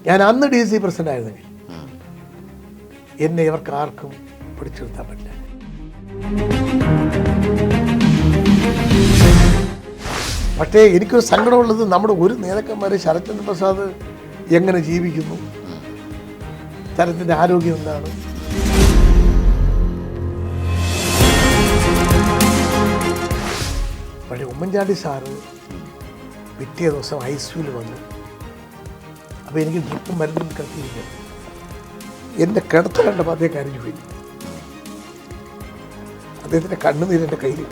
ഞാൻ അന്ന് DC president ആയിരുന്നെങ്കിൽ എന്നെ ഇവർക്ക് ആർക്കും പിടിച്ചു നിർത്താൻ പറ്റില്ല. പക്ഷേ എനിക്കൊരു സങ്കടമുള്ളത് നമ്മുടെ ഒരു നേതാക്കന്മാർ ശരത്ചന്ദ്ര പ്രസാദ് എങ്ങനെ ജീവിക്കുന്നു, ശരത്തിൻ്റെ ആരോഗ്യം എന്താണ്. പക്ഷേ ഉമ്മൻചാണ്ടി സാറ് പിറ്റേ ദിവസം ICUവിൽ വന്നു. അപ്പോൾ എനിക്ക് ഡ്രിപ്പും മരുന്നും കിടത്തിയിരിക്കും. എൻ്റെ കിടത്ത കണ്ടപ്പോൾ അദ്ദേഹം കരഞ്ഞു പോയി. അദ്ദേഹത്തിൻ്റെ കണ്ണുനീര് എൻ്റെ കയ്യിൽ.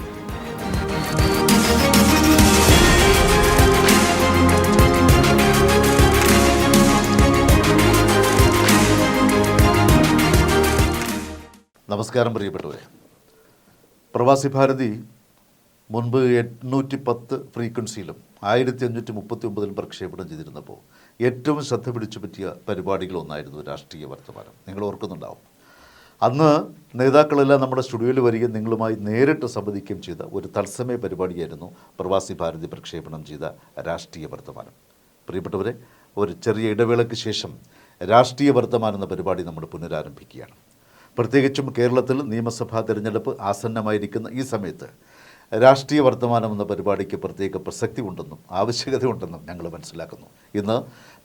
നമസ്കാരം പ്രിയപ്പെട്ടവരെ. പ്രവാസി ഭാരതി മുൻപ് 810 ഫ്രീക്വൻസിയിലും 1539 പ്രക്ഷേപണം ചെയ്തിരുന്നപ്പോൾ ഏറ്റവും ശ്രദ്ധ പിടിച്ചു പറ്റിയ പരിപാടികളൊന്നായിരുന്നു രാഷ്ട്രീയ വർത്തമാനം. നിങ്ങൾ ഓർക്കുന്നുണ്ടാവും. അന്ന് നേതാക്കളെല്ലാം നമ്മുടെ സ്റ്റുഡിയോയിൽ വരികയും നിങ്ങളുമായി നേരിട്ട് സംവദിക്കുകയും ചെയ്ത ഒരു തത്സമയ പരിപാടിയായിരുന്നു പ്രവാസി ഭാരതി പ്രക്ഷേപണം ചെയ്ത രാഷ്ട്രീയ വർത്തമാനം. പ്രിയപ്പെട്ടവരെ, ഒരു ചെറിയ ഇടവേളയ്ക്ക് ശേഷം രാഷ്ട്രീയ വർത്തമാനം എന്ന പരിപാടി നമ്മൾ പുനരാരംഭിക്കുകയാണ്. പ്രത്യേകിച്ചും കേരളത്തിൽ നിയമസഭാ തിരഞ്ഞെടുപ്പ് ആസന്നമായിരിക്കുന്ന ഈ സമയത്ത് രാഷ്ട്രീയ വർത്തമാനം എന്ന പരിപാടിക്ക് പ്രത്യേക പ്രസക്തി ഉണ്ടെന്നും ആവശ്യകതയുണ്ടെന്നും ഞങ്ങൾ മനസ്സിലാക്കുന്നു. ഇന്ന്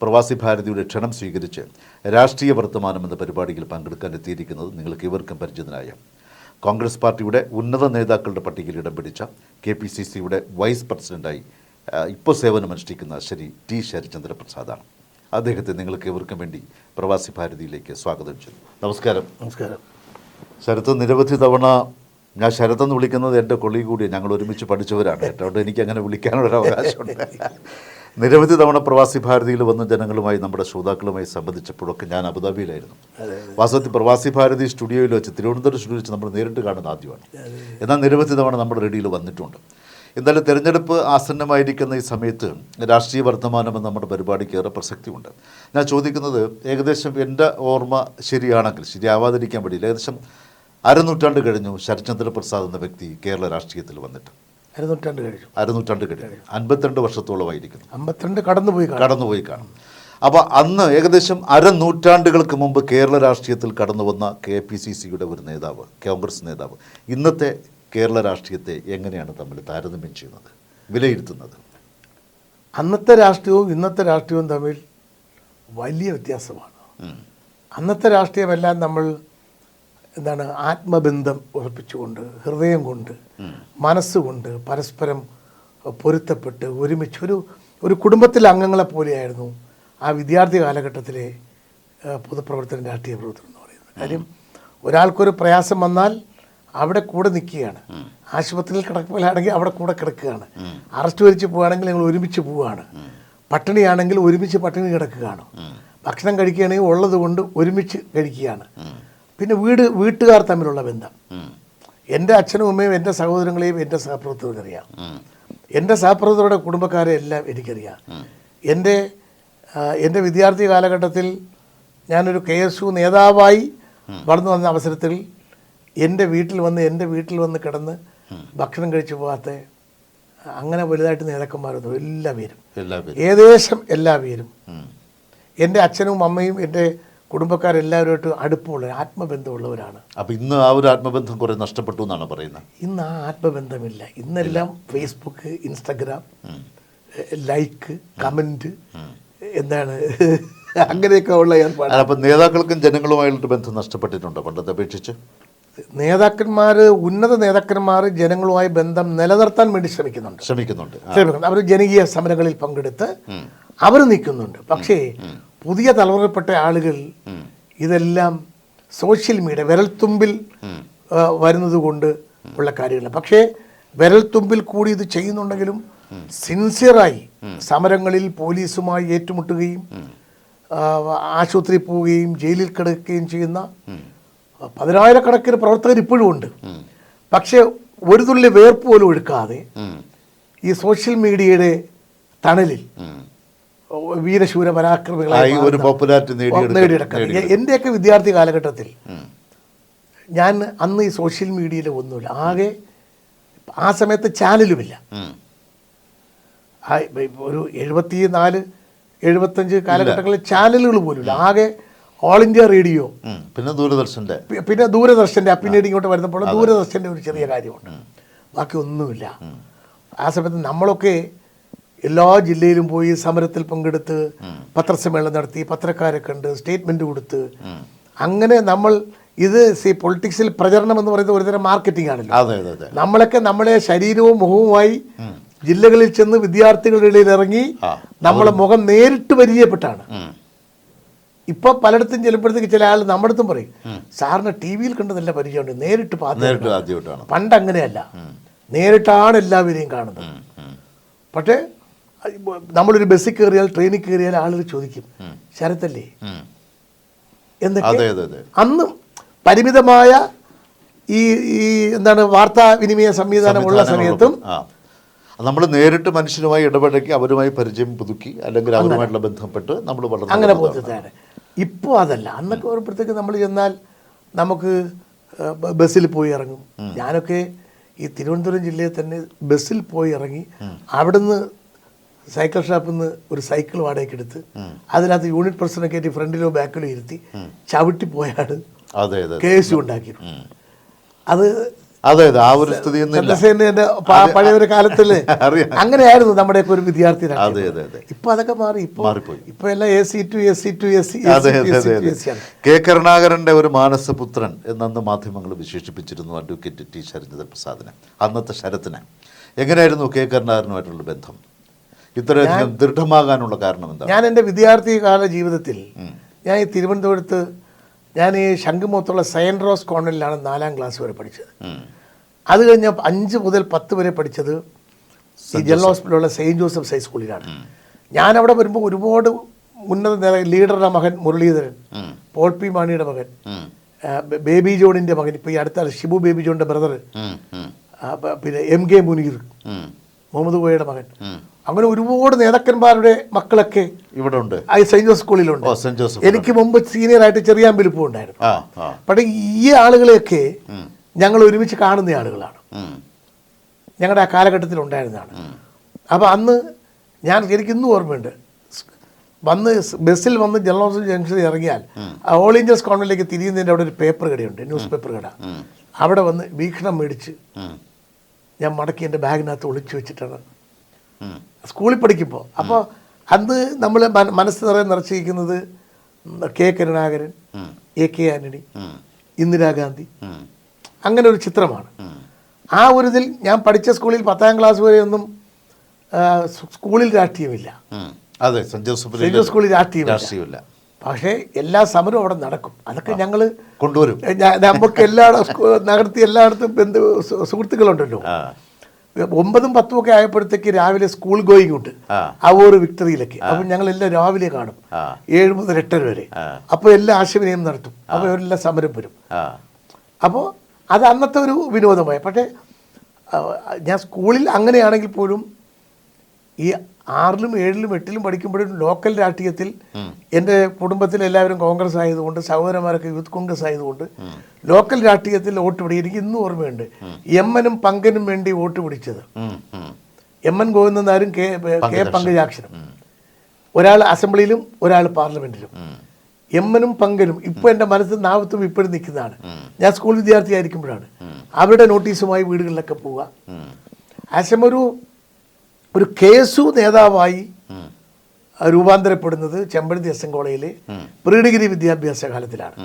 പ്രവാസി ഭാരതിയുടെ ക്ഷണം സ്വീകരിച്ച് രാഷ്ട്രീയ വർത്തമാനം എന്ന പരിപാടിയിൽ പങ്കെടുക്കാൻ എത്തിയിരിക്കുന്നത് നിങ്ങൾക്ക് ഇവർക്കും പരിചിതനായ കോൺഗ്രസ് പാർട്ടിയുടെ ഉന്നത നേതാക്കളുടെ പട്ടികയിൽ ഇടം പിടിച്ച KPCCയുടെ വൈസ് പ്രസിഡൻ്റായി ഇപ്പോൾ സേവനമനുഷ്ഠിക്കുന്ന ശ്രീ T. ശരത്ചന്ദ്ര പ്രസാദാണ്. അദ്ദേഹത്തെ നിങ്ങൾക്ക് ഇവർക്കും വേണ്ടി പ്രവാസി ഭാരതിയിലേക്ക് സ്വാഗതം ചെയ്യുന്നു. നമസ്കാരം. നമസ്കാരം. ശരത്ത്, നിരവധി തവണ ഞാൻ ശരത്തെന്ന് വിളിക്കുന്നത് എൻ്റെ കൊളീഗ് കൂടി, ഞങ്ങൾ ഒരുമിച്ച് പഠിച്ചവരാണ്. അതുകൊണ്ട് എനിക്ക് അങ്ങനെ വിളിക്കാനുള്ളൊരു അവകാശമുണ്ട്. നിരവധി തവണ പ്രവാസി ഭാരതിയിൽ വന്ന് ജനങ്ങളുമായി നമ്മുടെ ശ്രോതാക്കളുമായി സംബന്ധിച്ചപ്പോഴൊക്കെ ഞാൻ അബുദാബിയിലായിരുന്നു. വാസ്തവത്തിൽ പ്രവാസി ഭാരതി സ്റ്റുഡിയോയിൽ വെച്ച്, തിരുവനന്തപുരം സ്റ്റുഡിയോയിൽ വെച്ച് നമ്മൾ നേരിട്ട് കാണുന്ന ആദ്യമാണ്. എന്നാൽ നിരവധി തവണ നമ്മുടെ റേഡിയോയിൽ വന്നിട്ടുണ്ട്. എന്തായാലും തിരഞ്ഞെടുപ്പ് ആസന്നമായിരിക്കുന്ന ഈ സമയത്ത് രാഷ്ട്രീയ വർത്തമാനം എന്ന നമ്മുടെ പരിപാടിക്ക് ഏറെ പ്രസക്തിയുണ്ട്. ഞാൻ ചോദിക്കുന്നത്, ഏകദേശം എൻ്റെ ഓർമ്മ ശരിയാണെങ്കിൽ, ശരിയാവാതിരിക്കാൻ വേണ്ടിയില്ല, ഏകദേശം അരനൂറ്റാണ്ട് കഴിഞ്ഞു ശരത്ചന്ദ്ര പ്രസാദ് എന്ന വ്യക്തി കേരള രാഷ്ട്രീയത്തിൽ വന്നിട്ട്. അരനൂറ്റാണ്ട് കഴിഞ്ഞു. 52 വർഷത്തോളമായിരിക്കുന്നു. 52 കടന്നുപോയി കാണും. അപ്പോൾ അന്ന് ഏകദേശം അരനൂറ്റാണ്ടുകൾക്ക് മുമ്പ് കേരള രാഷ്ട്രീയത്തിൽ കടന്നു വന്ന KPCCയുടെ ഒരു നേതാവ്, കോൺഗ്രസ് നേതാവ്, ഇന്നത്തെ കേരള രാഷ്ട്രീയത്തെ എങ്ങനെയാണ് തമ്മിൽ താരതമ്യം ചെയ്യുന്നത്, വിലയിരുത്തുന്നത്? അന്നത്തെ രാഷ്ട്രീയവും ഇന്നത്തെ രാഷ്ട്രീയവും തമ്മിൽ വലിയ വ്യത്യാസമാണ്. അന്നത്തെ രാഷ്ട്രീയമെല്ലാം നമ്മൾ ആത്മബന്ധം ഉറപ്പിച്ചുകൊണ്ട്, ഹൃദയം കൊണ്ട്, മനസ്സുകൊണ്ട് പരസ്പരം പൊരുത്തപ്പെട്ട് ഒരുമിച്ച് ഒരു കുടുംബത്തിലെ അംഗങ്ങളെ പോലെയായിരുന്നു ആ വിദ്യാർത്ഥി കാലഘട്ടത്തിലെ പൊതുപ്രവർത്തനം, രാഷ്ട്രീയ പ്രവർത്തനം എന്ന് പറയുന്നത്. കാര്യം ഒരാൾക്കൊരു പ്രയാസം വന്നാൽ അവിടെ കൂടെ നിൽക്കുകയാണ്. ആശുപത്രിയിൽ കിടക്കുകയാണെങ്കിൽ അവിടെ കൂടെ കിടക്കുകയാണ്. അറസ്റ്റ് വരിച്ച് പോവുകയാണെങ്കിൽ ഞങ്ങൾ ഒരുമിച്ച് പോവുകയാണ്. പട്ടിണിയാണെങ്കിൽ ഒരുമിച്ച് പട്ടിണി കിടക്കുകയാണ്. ഭക്ഷണം കഴിക്കുകയാണെങ്കിൽ ഉള്ളത് കൊണ്ട് ഒരുമിച്ച് കഴിക്കുകയാണ്. പിന്നെ വീട്ടുകാർ തമ്മിലുള്ള ബന്ധം. എൻ്റെ അച്ഛനും അമ്മയും എൻ്റെ സഹോദരങ്ങളെയും എൻ്റെ സഹപ്രവർത്തകർക്ക് അറിയാം. എൻ്റെ സഹപ്രവർത്തകരുടെ കുടുംബക്കാരെ എല്ലാം എനിക്കറിയാം. എൻ്റെ വിദ്യാർത്ഥി കാലഘട്ടത്തിൽ ഞാനൊരു KSU നേതാവായി വളർന്നു വന്ന അവസരത്തിൽ എൻ്റെ വീട്ടിൽ വന്ന് കിടന്ന് ഭക്ഷണം കഴിച്ചു പോകാത്ത അങ്ങനെ വലുതായിട്ട് നേതാക്കന്മാരൊന്നും എല്ലാവരും ഏകദേശം എല്ലാവരും എൻ്റെ അച്ഛനും അമ്മയും എൻ്റെ കുടുംബക്കാരെല്ലാവരുമായിട്ട് അടുപ്പമുള്ള ആത്മബന്ധമുള്ളവരാണ്. അപ്പോൾ ഇന്ന് ആ ഒരു ആത്മബന്ധം കുറേ നഷ്ടപ്പെട്ടു എന്നാണ് പറയുന്നത്. ഇന്ന് ആ ആത്മബന്ധമില്ല. ഇന്നെല്ലാം ഫേസ്ബുക്ക്, ഇൻസ്റ്റഗ്രാം, ലൈക്ക്, കമൻറ്റ്, അങ്ങനെയൊക്കെ ഉള്ള ഏർപ്പാട്. അപ്പം നേതാക്കൾക്കും ജനങ്ങളുമായുള്ള ബന്ധം നഷ്ടപ്പെട്ടിട്ടുണ്ടോ പണ്ടത്തെ അപേക്ഷിച്ച്? ഉന്നത നേതാക്കന്മാർ ജനങ്ങളുമായി ബന്ധം നിലനിർത്താൻ വേണ്ടി ശ്രമിക്കുന്നുണ്ട്. അവർ ജനകീയ സമരങ്ങളിൽ പങ്കെടുത്ത് അവർ നിൽക്കുന്നുണ്ട്. പക്ഷേ പുതിയ തലമുറയിൽപ്പെട്ട ആളുകൾ ഇതെല്ലാം സോഷ്യൽ മീഡിയ വിരൽത്തുമ്പിൽ വരുന്നത് കൊണ്ട് ഉള്ള കാര്യങ്ങൾ. പക്ഷേ വിരൽത്തുമ്പിൽ കൂടി ഇത് ചെയ്യുന്നുണ്ടെങ്കിലും സിൻസിയറായി സമരങ്ങളിൽ പോലീസുമായി ഏറ്റുമുട്ടുകയും ആശുപത്രിയിൽ പോവുകയും ജയിലിൽ കിടക്കുകയും ചെയ്യുന്ന 10,000-കണക്കിന് പ്രവർത്തകർ ഇപ്പോഴും ഉണ്ട്. പക്ഷെ ഒരു തുള്ളി വേർപ്പ് പോലും ഒഴുക്കാതെ ഈ സോഷ്യൽ മീഡിയയുടെ തണലിൽ വീരശൂര പരാക്രമികളായി നേടിയെടുക്കുന്നത്. എൻ്റെയൊക്കെ വിദ്യാർത്ഥി കാലഘട്ടത്തിൽ ഞാൻ അന്ന് ഈ സോഷ്യൽ മീഡിയയിൽ ഒന്നുമില്ല. ആകെ ആ സമയത്ത് ചാനലുമില്ല. ഒരു 74, 75 കാലഘട്ടങ്ങളിൽ ചാനലുകൾ പോലുമില്ല. ആകെ ഓൾ ഇന്ത്യ റേഡിയോ, പിന്നെ ദൂരദർശൻ്റെ പിന്നീട് ഇങ്ങോട്ട് വരുന്നപ്പോൾ ദൂരദർശൻ്റെ ഒരു ചെറിയ കാര്യമുണ്ട്, ബാക്കി ഒന്നുമില്ല. ആ സമയത്ത് നമ്മളൊക്കെ എല്ലാ ജില്ലയിലും പോയി സമരത്തിൽ പങ്കെടുത്ത് പത്രസമ്മേളനം നടത്തി, പത്രക്കാരെ കണ്ട് സ്റ്റേറ്റ്മെൻറ്റ് കൊടുത്ത്, അങ്ങനെ നമ്മൾ ഇത് പൊളിറ്റിക്സിൽ പ്രചരണം എന്ന് പറയുന്നത് ഒരുതരം മാർക്കറ്റിംഗ് ആണല്ലോ. നമ്മളൊക്കെ നമ്മളെ ശരീരവും മുഖവുമായി ജില്ലകളിൽ ചെന്ന് വിദ്യാർത്ഥികളുടെ ഇടയിൽ ഇറങ്ങി നമ്മളെ മുഖം നേരിട്ട് പരിചയപ്പെട്ടാണ്. ഇപ്പൊ പലയിടത്തും ചെല്ലുമ്പോഴത്തേക്ക് ചില ആൾ നമ്മുടെ അടുത്തും പറയും, സാറിന് ടി വിയിൽ കണ്ടതല്ല പരിചയമുണ്ട്, നേരിട്ട് പാത്രം. പണ്ട് അങ്ങനെയല്ല, നേരിട്ടാണ് എല്ലാവരെയും കാണുന്നത്. പക്ഷേ നമ്മളൊരു ബസ്സിൽ കയറിയാൽ ട്രെയിനിൽ കയറിയാൽ ആളുകൾ ചോദിക്കും, ശരത്തല്ലേ എന്നൊക്കെ. അന്ന് പരിമിതമായ ഈ എന്താണ് വാർത്താവിനിമയ സംവിധാനമുള്ള സമയത്തും നമ്മൾ നേരിട്ട് മനുഷ്യരുമായി ഇടപെടക്കി അവരുമായി പരിചയം പുതുക്കി അല്ലെങ്കിൽ അവരുമായിട്ടുള്ള ബന്ധപ്പെട്ട് നമ്മൾ അങ്ങനെ പോകുന്നതാണ്. ഇപ്പോൾ അതല്ല. അന്നൊക്കെ വരുമ്പോഴത്തേക്ക് നമ്മൾ ചെന്നാൽ നമുക്ക് ബസ്സിൽ പോയി ഇറങ്ങും. ഞാനൊക്കെ ഈ തിരുവനന്തപുരം ജില്ലയിൽ തന്നെ ബസ്സിൽ പോയി ഇറങ്ങി അവിടുന്ന് സൈക്കിൾ ഷോപ്പിൽ നിന്ന് ഒരു സൈക്കിൾ വാടകയ്ക്ക് എടുത്ത് അതിനകത്ത് യൂണിറ്റ് പ്രസിഡന്റ് കയറ്റി ഫ്രണ്ടിലോ ബാക്കിലോ ഇരുത്തി ചവിട്ടി പോയാണ് കേസ് ഉണ്ടാക്കിയിരുന്നു. അത് ആ ഒരു സ്ഥിതി പഴയ ഒരു കാലത്തല്ലേ അങ്ങനെയായിരുന്നു നമ്മുടെയൊക്കെ ഒരു വിദ്യാർത്ഥി. ഇപ്പൊ അതൊക്കെ മാറി. ഇപ്പൊ എല്ലാം കെ കരുണാകരന്റെ ഒരു മാനസപുത്രൻ എന്നന്ന് മാധ്യമങ്ങൾ വിശേഷിപ്പിച്ചിരുന്നു അഡ്വക്കേറ്റ് ടി ശരത് പ്രസാദിനെ, അന്നത്തെ ശരത്തിനെ. എങ്ങനെയായിരുന്നു കെ കരുണാകരനുമായിട്ടുള്ള ബന്ധം ഇത്രയധികം ദൃഢമാകാനുള്ള കാരണം എന്താ? ഞാൻ എൻ്റെ വിദ്യാർത്ഥി കാല ജീവിതത്തിൽ ഞാൻ ഈ തിരുവനന്തപുരത്ത് ഞാൻ ഈ ശംഖുമുഖത്തുള്ള സെയിൻറ് റോസ് കോൺവെന്റിലാണ് 4ാം ക്ലാസ് വരെ പഠിച്ചത്. അത് കഴിഞ്ഞ് 5 മുതൽ 10 വരെ പഠിച്ചത് ഈ ജനറൽ ഹോസ്പിറ്റലുള്ള സെയിൻറ് ജോസഫ്സ് ഹൈസ്കൂളിലാണ്. ഞാൻ അവിടെ വരുമ്പോൾ ഒരുപാട് ഉന്നത ലീഡറുടെ മകൻ മുരളീധരൻ, പോൾ പി മാണിയുടെ മകൻ, ബേബി ജോണിൻ്റെ മകൻ, ഇപ്പോൾ ഈ അടുത്ത ഷിബു ബേബി ജോണിൻ്റെ ബ്രദർ, പിന്നെ MK മുനീർ, മുഹമ്മദ് കോയയുടെ മകൻ, അങ്ങനെ ഒരുപാട് നേതാക്കന്മാരുടെ മക്കളൊക്കെ ഇവിടെ ഉണ്ട്. സെയിൻറ് ജോസഫ് സ്കൂളിലുണ്ട്. എനിക്ക് മുമ്പ് സീനിയറായിട്ട് ചെറിയാമ്പലിപ്പൂ ഉണ്ടായിരുന്നു. പക്ഷേ ഈ ആളുകളെയൊക്കെ ഞങ്ങൾ ഒരുമിച്ച് കാണുന്ന ആളുകളാണ്, ഞങ്ങളുടെ ആ കാലഘട്ടത്തിൽ ഉണ്ടായിരുന്നതാണ്. അപ്പോൾ അന്ന് എനിക്കിന്നും ഓർമ്മയുണ്ട്, ബസ്സിൽ വന്ന് ജനറൽ ഹോസ്പിറ്റൽ ജംഗ്ഷനിൽ ഇറങ്ങിയാൽ ഓൾ ഇന്ത്യസ് കോൺവെന്റിലേക്ക് തിരിയുന്നതിൻ്റെ അവിടെ ഒരു പേപ്പർ കടയുണ്ട്, ന്യൂസ് പേപ്പർ കട. അവിടെ വന്ന് വീക്ഷണം മേടിച്ച് ഞാൻ മടക്കി എൻ്റെ ബാഗിനകത്ത് ഒളിച്ചു വെച്ചിട്ടാണ് സ്കൂളിൽ പഠിക്കുമ്പോൾ. അപ്പോൾ അന്ന് നമ്മൾ മനസ്സ് നിറച്ചിരിക്കുന്നത് കെ കരുണാകരൻ, AK ആന്റണി, ഇന്ദിരാഗാന്ധി, അങ്ങനെ ഒരു ചിത്രമാണ്. ആ ഒരു ഇതിൽ ഞാൻ പഠിച്ച സ്കൂളിൽ 10ാം ക്ലാസ് വരെയൊന്നും സ്കൂളിൽ രാഷ്ട്രീയമില്ല. സെന്റ് ജോസഫ് സ്കൂളിൽ രാഷ്ട്രീയമില്ല. പക്ഷേ എല്ലാ സമരവും അവിടെ നടക്കും. അതൊക്കെ ഞങ്ങൾ കൊണ്ടുവരും. നമുക്ക് നഗരത്തിൽ എല്ലായിടത്തും സുഹൃത്തുക്കളുണ്ടല്ലോ. 9ഉം 10ഉം ഒക്കെ ആയപ്പോഴത്തേക്ക് രാവിലെ സ്കൂൾ ഗോയിങ് ഉണ്ട് ആ ഒരു വിക്ടറിയിലേക്ക്. അപ്പം ഞങ്ങളെല്ലാം രാവിലെ കാണും 7 മുതൽ 8 വരെ. അപ്പോൾ എല്ലാം ആശയവിനിമയം നടത്തും. അപ്പോൾ അവരെല്ലാം സമരം വരും. അപ്പോൾ അത് അന്നത്തെ ഒരു വിനോദമായി. പക്ഷേ ഞാൻ സ്കൂളിൽ അങ്ങനെയാണെങ്കിൽ പോലും ഈ 6ലും 7ലും 8ലും പഠിക്കുമ്പോഴും ലോക്കൽ രാഷ്ട്രീയത്തിൽ എൻ്റെ കുടുംബത്തിൽ എല്ലാവരും കോൺഗ്രസ് ആയതുകൊണ്ട്, സഹോദരന്മാരൊക്കെ യൂത്ത് കോൺഗ്രസ് ആയതുകൊണ്ട് ലോക്കൽ രാഷ്ട്രീയത്തിൽ വോട്ട് പിടി. എനിക്ക് ഇന്നും ഓർമ്മയുണ്ട് എമ്മനും പങ്കനും വേണ്ടി വോട്ട് പിടിച്ചത്. MN ഗോവിന്ദൻ നായരും കെ പങ്കജാക്ഷനും, ഒരാൾ അസംബ്ലിയിലും ഒരാൾ പാർലമെന്റിലും. എമ്മനും പങ്കനും ഇപ്പോൾ എൻ്റെ മനസ്സിൽ നാവത്തും ഇപ്പോഴും നിൽക്കുന്നതാണ്. ഞാൻ സ്കൂൾ വിദ്യാർത്ഥി ആയിരിക്കുമ്പോഴാണ് അവരുടെ നോട്ടീസുമായി വീടുകളിലൊക്കെ പോവുക. ആശം ഒരു KSU നേതാവായി രൂപാന്തരപ്പെടുന്നത് ചെമ്പഴന്തി SM കോളേജിലെ പ്രീ ഡിഗ്രി വിദ്യാഭ്യാസ കാലത്തിലാണ്.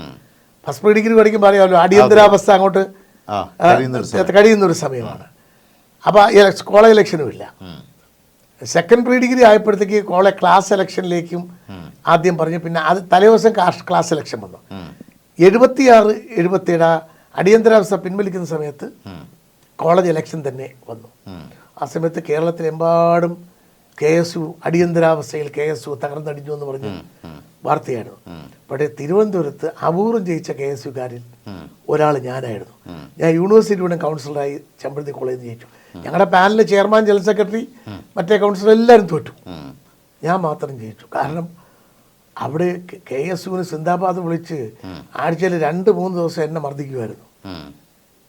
ഫസ്റ്റ് പ്രീ ഡിഗ്രി പഠിക്കുമ്പോൾ അറിയാമല്ലോ, അടിയന്തരാവസ്ഥ അങ്ങോട്ട് കഴിയുന്ന ഒരു സമയമാണ്. അപ്പോൾ കോളേജ് ഇലക്ഷനും ഇല്ല. സെക്കൻഡ് പ്രീ ഡിഗ്രി ആയപ്പോഴത്തേക്ക് കോളേജ് ക്ലാസ് ഇലക്ഷനിലേക്കും ആദ്യം പറഞ്ഞു. പിന്നെ അത് തലേദിവസം ക്ലാസ് ഇലക്ഷൻ വന്നു. 76, 77 അടിയന്തരാവസ്ഥ പിൻവലിക്കുന്ന സമയത്ത് കോളേജ് ഇലക്ഷൻ തന്നെ വന്നു. ആ സമയത്ത് കേരളത്തിലെമ്പാടും KSU അടിയന്തരാവസ്ഥയിൽ KSU തകർന്നടിഞ്ഞു എന്ന് പറഞ്ഞ് വാർത്തയായിരുന്നു. പക്ഷേ തിരുവനന്തപുരത്ത് അപൂർവം ജയിച്ച KSUകാരിൽ ഒരാൾ ഞാനായിരുന്നു. ഞാൻ യൂണിവേഴ്സിറ്റിയുടെ കൗൺസിലറായി ചെമ്പഴന്തി കോളേജിൽ ജയിച്ചു. ഞങ്ങളുടെ പാനലിലെ ചെയർമാൻ, ജനറൽ സെക്രട്ടറി, മറ്റേ കൗൺസിലർ എല്ലാവരും തോറ്റു. ഞാൻ മാത്രം ജയിച്ചു. കാരണം അവിടെ KSUവിന് സിന്ദാബാദ് വിളിച്ച് ആഴ്ചയിൽ 2-3 ദിവസം എന്നെ മർദ്ദിക്കുമായിരുന്നു.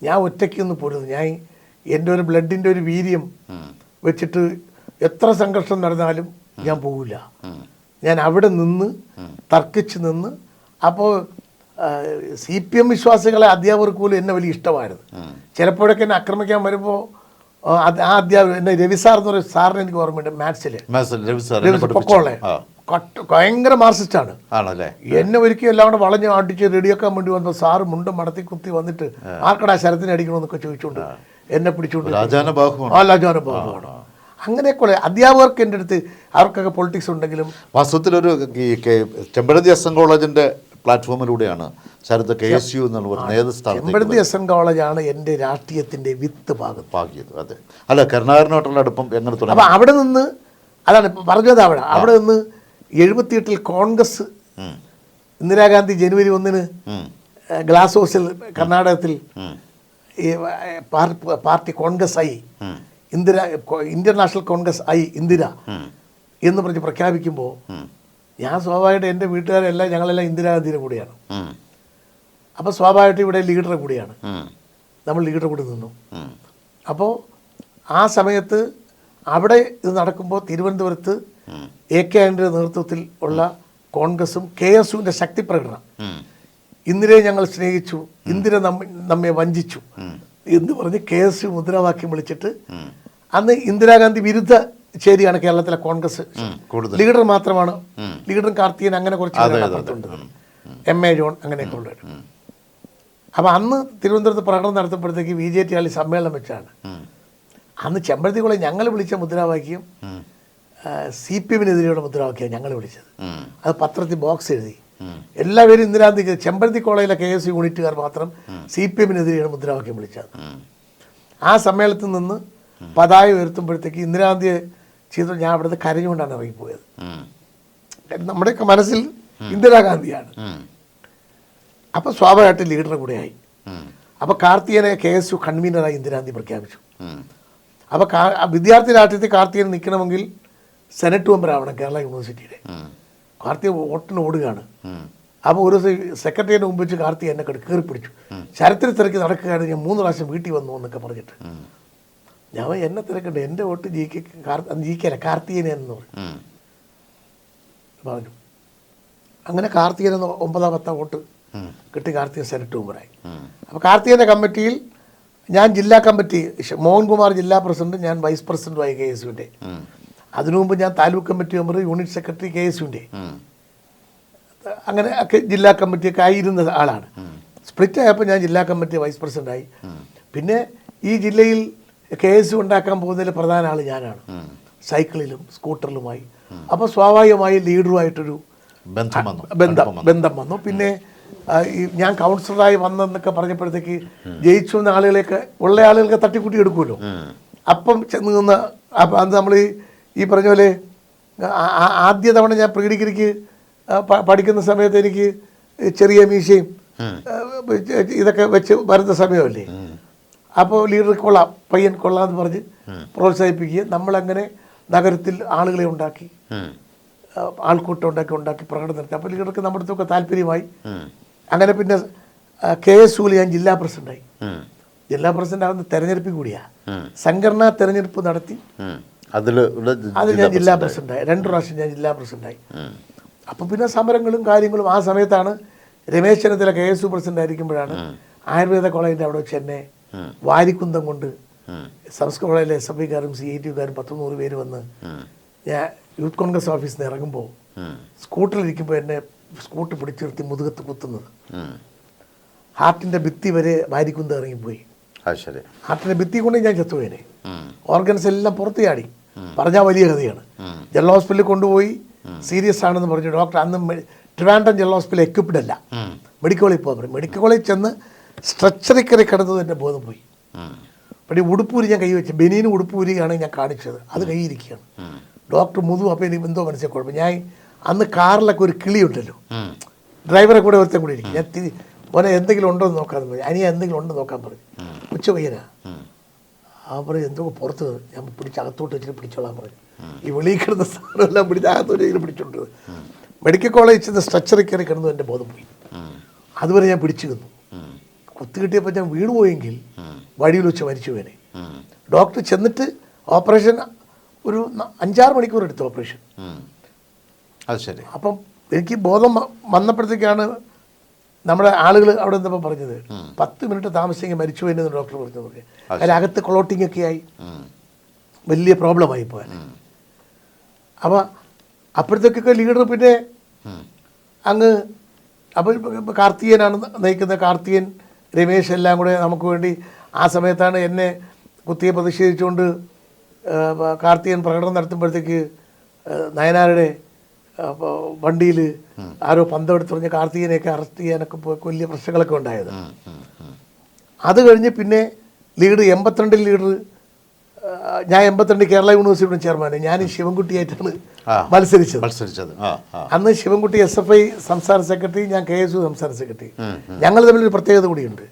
ഞാൻ ഒറ്റയ്ക്കൊന്ന് പോരുന്നു. ഞാൻ എൻ്റെ ഒരു ബ്ലഡിൻ്റെ ഒരു വീര്യം വെച്ചിട്ട് എത്ര സംഘർഷം നടന്നാലും ഞാൻ പോകില്ല. ഞാൻ അവിടെ നിന്ന് തർക്കിച്ച് നിന്ന്. അപ്പോൾ CPM വിശ്വാസികളെ അധ്യാപകർക്ക് പോലും എന്നെ വലിയ ഇഷ്ടമായിരുന്നു. ചിലപ്പോഴൊക്കെ എന്നെ ആക്രമിക്കാൻ വരുമ്പോൾ ആ അധ്യാപകൻ എന്നെ രവി സാർ എന്ന് പറയുന്ന സാറിന് എനിക്ക് ഓർമ്മയുണ്ട്, മാത്സിൽ പൊക്കോളെ ഭയങ്കര മാർക്സിസ്റ്റാണ്. എന്നെ ഒരിക്കലും എല്ലാം കൂടെ വളഞ്ഞ് അടിച്ച് റെഡിയാക്കാൻ വേണ്ടി വന്ന സാറ് മുണ്ടും മടത്തി കുത്തി വന്നിട്ട് ആർക്കടാ ശരത്തിന് അടിക്കണമെന്നൊക്കെ ചോദിച്ചുകൊണ്ട് എന്നെ പിടിച്ചുകൊണ്ട് ലാജാനുഭാവമാണ്. അങ്ങനെയൊക്കെ അധ്യാപകർക്ക് എൻ്റെ അടുത്ത് അവർക്കൊക്കെ പൊളിറ്റിക്സ് ഉണ്ടെങ്കിലും വാസ്തവത്തിലൊരു ചെമ്പഴന്തി SN കോളേജിൻ്റെ പ്ലാറ്റ്ഫോമിലൂടെയാണ് ശരത് KSU എന്നുള്ള നേതൃസ്ഥാനം. ചെമ്പഴന്തി SN കോളേജാണ് എൻ്റെ രാഷ്ട്രീയത്തിൻ്റെ വിത്ത് പാകിയത്. അതെ, അല്ല കരുണാകരനോട്ടുള്ള അടുപ്പം എങ്ങനെ തുടങ്ങി? അപ്പം അവിടെ നിന്ന് അതാണ് പറഞ്ഞത്. അവിടെ നിന്ന് 78 കോൺഗ്രസ് ഇന്ദിരാഗാന്ധി ജനുവരി 1 ഗ്ലാസ് ഹൗസിൽ കർണാടകത്തിൽ പാർട്ടി കോൺഗ്രസ് ആയി, ഇന്ത്യൻ നാഷണൽ കോൺഗ്രസ് ആയി ഇന്ദിര എന്ന് പറഞ്ഞ് പ്രഖ്യാപിക്കുമ്പോൾ ഞാൻ സ്വാഭാവികമായിട്ട് എൻ്റെ വീട്ടുകാരെല്ലാം ഞങ്ങളെല്ലാം ഇന്ദിരാഗാന്ധിയുടെ കൂടെയാണ്. അപ്പോൾ സ്വാഭാവികമായിട്ട് ഇവിടെ ലീഡറുടെ കൂടെയാണ്, നമ്മൾ ലീഡറുടെ കൂടെ നിന്നു. അപ്പോൾ ആ സമയത്ത് അവിടെ ഇത് നടക്കുമ്പോൾ തിരുവനന്തപുരത്ത് AK ആന്റണിയുടെ നേതൃത്വത്തിൽ ഉള്ള കോൺഗ്രസും KSUവിൻ്റെ ശക്തി പ്രകടനം, ഇന്ദിരയെ ഞങ്ങൾ സ്നേഹിച്ചു, ഇന്ദിര നമ്മെ വഞ്ചിച്ചു എന്ന് പറഞ്ഞ് KSU മുദ്രാവാക്യം വിളിച്ചിട്ട് അന്ന് ഇന്ദിരാഗാന്ധി വിരുദ്ധ ചേരിയാണ് കേരളത്തിലെ കോൺഗ്രസ്. ലീഡർ മാത്രമാണ്, ലീഡറും കാർത്തികൻ അങ്ങനെ കുറച്ച് MA ജോൺ അങ്ങനെയൊക്കെ ഉള്ളത്. അപ്പോൾ അന്ന് തിരുവനന്തപുരത്ത് പ്രകടനം നടത്തുമ്പോഴത്തേക്ക് VJT ആളി സമ്മേളനം വെച്ചാണ്. അന്ന് ചെമ്പഴന്തി കോളേജ് ഞങ്ങൾ വിളിച്ച മുദ്രാവാക്യം CPM-നെതിരെയുള്ള മുദ്രാവാക്യമാണ് ഞങ്ങൾ വിളിച്ചത്. അത് പത്രത്തിൽ ബോക്സ് എഴുതി എല്ലാവരും ഇന്ദിരാഗാന്ധി. ചെമ്പഴന്തി കോളേജിലെ KSU യൂണിറ്റുകാർ മാത്രം CPM-നെതിരെയാണ് മുദ്രാവാക്യം വിളിച്ചത്. ആ സമ്മേളനത്തിൽ നിന്ന് പതാക ഉയർത്തുമ്പോഴത്തേക്ക് ഇന്ദിരാഗാന്ധിയെ ചെയ്തു ഞാൻ അവിടുത്തെ കരഞ്ഞുകൊണ്ടാണ് ഇറങ്ങിപ്പോയത്. നമ്മുടെയൊക്കെ മനസ്സിൽ ഇന്ദിരാഗാന്ധിയാണ്. അപ്പോൾ സ്വാഭാവികമായിട്ട് ലീഡറുടെ കൂടെയായി. അപ്പോൾ കാർത്തികനെ KSU കൺവീനറായി ഇന്ദിരാഗാന്ധി പ്രഖ്യാപിച്ചു. അപ്പോൾ വിദ്യാർത്ഥി രാഷ്ട്രീയത്തിൽ കാർത്തികൻ നിൽക്കണമെങ്കിൽ സെനറ്റ് മെമ്പർ ആവണം കേരള യൂണിവേഴ്സിറ്റിയുടെ. കാർത്തിക വോട്ടിന് ഓടുകയാണ്. അപ്പോൾ ഒരു ദിവസം സെക്രട്ടറിയുടെ മുമ്പ് വെച്ച് കാർത്തിക എന്നെ കയറി പിടിച്ചു. ശരത്തിന് തിരക്ക് നടക്കുകയാണ്, ഞാൻ 3 പ്രാവശ്യം വീട്ടിൽ വന്നു എന്നൊക്കെ പറഞ്ഞിട്ട്. ഞാൻ എന്നെ തിരക്കണ്ട, എൻ്റെ വോട്ട് ജയിക്കല്ല കാർത്തികനെ എന്ന് പറഞ്ഞു. അങ്ങനെ കാർത്തികൻ 9-10 വോട്ട് കിട്ടി. കാർത്തികൻ സെനറ്റ് മെമ്പറായി. അപ്പോൾ കാർത്തികൻ്റെ കമ്മിറ്റിയിൽ ഞാൻ ജില്ലാ കമ്മിറ്റി, മോഹൻകുമാർ ജില്ലാ പ്രസിഡന്റ്, ഞാൻ വൈസ് പ്രസിഡന്റുമായി KSUവിൻ്റെ. അതിനു മുമ്പ് ഞാൻ taluk committee member, unit secretary KSUവിൻ്റെ, അങ്ങനെ ഒക്കെ ജില്ലാ കമ്മിറ്റിയൊക്കെ ആയിരുന്ന ആളാണ്. സ്പ്ലിറ്റ് ആയപ്പോൾ ഞാൻ ജില്ലാ കമ്മിറ്റി വൈസ് പ്രസിഡന്റായി. പിന്നെ ഈ ജില്ലയിൽ KSU ഉണ്ടാക്കാൻ പോകുന്നതിൽ പ്രധാന ആൾ ഞാനാണ്, സൈക്കിളിലും സ്കൂട്ടറിലുമായി. അപ്പോൾ സ്വാഭാവികമായി ലീഡറുമായിട്ടൊരു ബന്ധം വന്നു. പിന്നെ ഞാൻ കൗൺസിലറായി വന്നെന്നൊക്കെ പറഞ്ഞപ്പോഴത്തേക്ക് ജയിച്ചു വന്ന ആളുകളെയൊക്കെ ഉള്ള ആളുകളൊക്കെ തട്ടിക്കൂട്ടി എടുക്കുമല്ലോ. അപ്പം ചെന്ന് നിന്ന് അത് നമ്മൾ ഈ പറഞ്ഞ പോലെ ആദ്യ തവണ ഞാൻ പ്രീ ഡിഗ്രിക്ക് പഠിക്കുന്ന സമയത്ത് എനിക്ക് ചെറിയ മീശയും ഇതൊക്കെ വെച്ച് വരുന്ന സമയമല്ലേ. അപ്പോൾ ലീഡർ കൊള്ളാം, പയ്യൻ കൊള്ളാമെന്ന് പറഞ്ഞ് പ്രോത്സാഹിപ്പിക്കുക. നമ്മളങ്ങനെ നഗരത്തിൽ ആളുകളെ ഉണ്ടാക്കി, ആൾക്കൂട്ടം ഉണ്ടാക്കി പ്രകടനം നടത്തി. അപ്പോൾ ലീഡർക്ക് നമ്മുടെ അടുത്തൊക്കെ താല്പര്യമായി. അങ്ങനെ പിന്നെ KSUവിൽ ഞാൻ ജില്ലാ പ്രസിഡന്റായി. ജില്ലാ പ്രസിഡന്റ് ആവുന്ന തെരഞ്ഞെടുപ്പിൽ കൂടിയാണ്, സംഘടനാ തെരഞ്ഞെടുപ്പ് നടത്തി. അത് ഞാൻ ജില്ലാ പ്രസിഡന്റായി. 2 പ്രാവശ്യം ഞാൻ ജില്ലാ പ്രസിഡന്റായി. അപ്പോൾ പിന്നെ സമരങ്ങളും കാര്യങ്ങളും. ആ സമയത്താണ് രമേശ് ചെന്നിത്തല KSU പ്രസിഡന്റ് ആയിരിക്കുമ്പോഴാണ് ആയുർവേദ കോളേജിൻ്റെ അവിടെ വെച്ച് എന്നെ വാരിക്കുന്തം കൊണ്ട് സംസ്കൃത കോളേജിലെ SFIക്കാരും CIT-കാരും 10-100 പേര് വന്ന് ഞാൻ യൂത്ത് കോൺഗ്രസ് ഓഫീസിൽ നിന്ന് ഇറങ്ങുമ്പോൾ സ്കൂട്ടറിലിരിക്കുമ്പോൾ എന്നെ സ്കൂട്ടർ പിടിച്ചു നിർത്തി മുതുകത്ത് കുത്തുന്നത്. ഹാർട്ടിൻ്റെ ഭിത്തി വരെ വാരിക്കുന്തം ഇറങ്ങിപ്പോയി. ഹാർട്ടിൻ്റെ ഭിത്തി കൊണ്ട് ഞാൻ ചത്തുപോയനെ. ഓർഗൻസ് എല്ലാം പുറത്ത് ചാടി. പറഞ്ഞാൽ വലിയ കഥയാണ്. ജനറൽ ഹോസ്പിറ്റലിൽ കൊണ്ടുപോയി സീരിയസ് ആണെന്ന് പറഞ്ഞു ഡോക്ടർ. അന്ന് ട്രിവാൻഡ്രം ജനറൽ ഹോസ്പിറ്റൽ എക്വിപ്ഡ് അല്ല, മെഡിക്കൽ കോളേജ് പോകാൻ പറയും. മെഡിക്കൽ കോളേജ് ചെന്ന് സ്ട്രെച്ചറിൽ കയറി കിടന്നത് എൻ്റെ ബോധം പോയി. പക്ഷേ ഉടുപ്പൂരി ഞാൻ കൈവച്ച്, ബനീന് ഉടുപ്പൂരിയാണ് ഞാൻ കാണിച്ചത്, അത് കൈയിരിക്കുകയാണ്. ഡോക്ടർ മുതു. അപ്പോൾ എനിക്ക് എന്തോ മനസ്സിലായി കുഴപ്പം. ഞാൻ അന്ന് കാറിലൊക്കെ ഒരു കിളിയുണ്ടല്ലോ, ഡ്രൈവറെ കൂടെ ഒരുത്തം കൂടി ഇരിക്കും. ഞാൻ മോനെ എന്തെങ്കിലും ഉണ്ടോ എന്ന് നോക്കാമെന്ന് പറഞ്ഞു. അനിയ എന്തെങ്കിലും ഉണ്ടോ നോക്കാൻ പറഞ്ഞു. ഉച്ച പയ്യനാ. ആ പറഞ്ഞു എന്തൊക്കെ പുറത്ത്. ഞാൻ പിടിച്ച് അകത്തോട്ട് വെച്ചിട്ട് പിടിച്ചോളാൻ പറഞ്ഞു. ഈ വെളിയിൽ കിടന്ന സാധനമെല്ലാം പിടിച്ച് അകത്തോട്ട് വെച്ചിട്ട് പിടിച്ചോണ്ടത്. മെഡിക്കൽ കോളേജിൽ ചെന്ന് സ്ട്രെച്ചറിൽ കയറി കിടന്നു എൻ്റെ ബോധം പോയി. അതുവരെ ഞാൻ പിടിച്ചു നിന്നു. കുത്തു കിട്ടിയപ്പോൾ ഞാൻ വീണ് പോയെങ്കിൽ വഴിയിൽ വെച്ച് മരിച്ചു പോയനെ. ഡോക്ടർ ചെന്നിട്ട് ഓപ്പറേഷൻ ഒരു 5-6 മണിക്കൂർ എടുത്തു ഓപ്പറേഷൻ. അത് ശരി. അപ്പം എനിക്ക് ബോധം വന്നപ്പോഴത്തേക്കാണ് നമ്മുടെ ആളുകൾ അവിടെ നിന്നപ്പോൾ പറഞ്ഞത് 10 മിനിറ്റ് താമസിച്ചെങ്കിൽ മരിച്ചു എന്ന് ഡോക്ടർ പറഞ്ഞു. അതിൽ അകത്ത് ക്ലോട്ടിംഗ് ഒക്കെ ആയി വലിയ പ്രോബ്ലമായി പോയാൽ. അപ്പോൾ അപ്പോഴത്തേക്കൊക്കെ ലീഡർ പിന്നെ അങ്ങ് അപ്പോൾ കാർത്തികനാണ് നയിക്കുന്നത്. കാർത്തികൻ, രമേശ് എല്ലാം കൂടെ നമുക്ക് വേണ്ടി ആ സമയത്താണ് എന്നെ കുത്തിയെ പ്രതിഷേധിച്ചുകൊണ്ട് കാർത്തികൻ പ്രകടനം നടത്തുമ്പോഴത്തേക്ക് നയനാരുടെ വണ്ടിയിൽ ആരോ പന്തമെടുത്ത് പറഞ്ഞ് കാർത്തികനെയൊക്കെ അറസ്റ്റ് ചെയ്യാനൊക്കെ വലിയ പ്രശ്നങ്ങളൊക്കെ ഉണ്ടായത്. അത് കഴിഞ്ഞ് പിന്നെ ലീഡർ 82 ലീഡർ, ഞാൻ 82 കേരള യൂണിവേഴ്സിറ്റിയുടെ ചെയർമാൻ, ഞാൻ ശിവൻകുട്ടിയായിട്ടാണ് മത്സരിച്ചത്. അന്ന് ശിവൻകുട്ടി SFI സംസ്ഥാന സെക്രട്ടറി, ഞാൻ KSU സംസ്ഥാന സെക്രട്ടറി. ഞങ്ങൾ തമ്മിലൊരു പ്രത്യേകത കൂടിയുണ്ട്.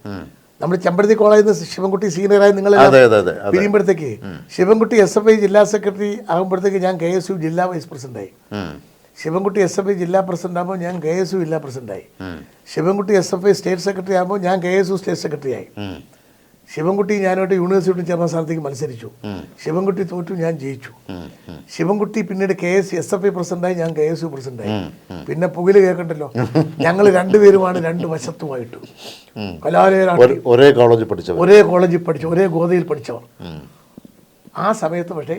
നമ്മൾ ചെമ്പരത്തി കോളേജിൽ നിന്ന് ശിവൻകുട്ടി സീനിയറായി നിങ്ങൾ പിരിയുമ്പോഴത്തേക്ക് ശിവൻകുട്ടി SFI ജില്ലാ സെക്രട്ടറി ആകുമ്പോഴത്തേക്ക് ഞാൻ KSU ജില്ലാ വൈസ് പ്രസിഡന്റായി. ശിവൻകുട്ടി SFI ജില്ലാ പ്രസിഡന്റ് ആകുമ്പോൾ ഞാൻ KSU ജില്ലാ പ്രസിഡന്റായി. ശിവൻകുട്ടി SFI സ്റ്റേറ്റ് സെക്രട്ടറി ആകുമ്പോൾ ഞാൻ KSU സ്റ്റേറ്റ് സെക്രട്ടറി ആയി. ശിവൻകുട്ടി ഞാനോട്ട് യൂണിവേഴ്സിറ്റി ചെയർമാൻ സ്ഥാനത്തേക്ക് മത്സരിച്ചു. ശിവൻകുട്ടി തോറ്റു, ഞാൻ ജയിച്ചു. ശിവൻകുട്ടി പിന്നീട് SFI പ്രസിഡന്റായി, ഞാൻ KSU പ്രസിഡന്റായി. പിന്നെ പുകില് കേൾക്കണ്ടല്ലോ, ഞങ്ങൾ രണ്ടുപേരുമാണ് രണ്ട് വശത്തുമായിട്ട് കലാലയ ഒരേ കോളേജിൽ പഠിച്ച ഒരേ ഗോതയിൽ പഠിച്ചവർ. ആ സമയത്ത് പക്ഷേ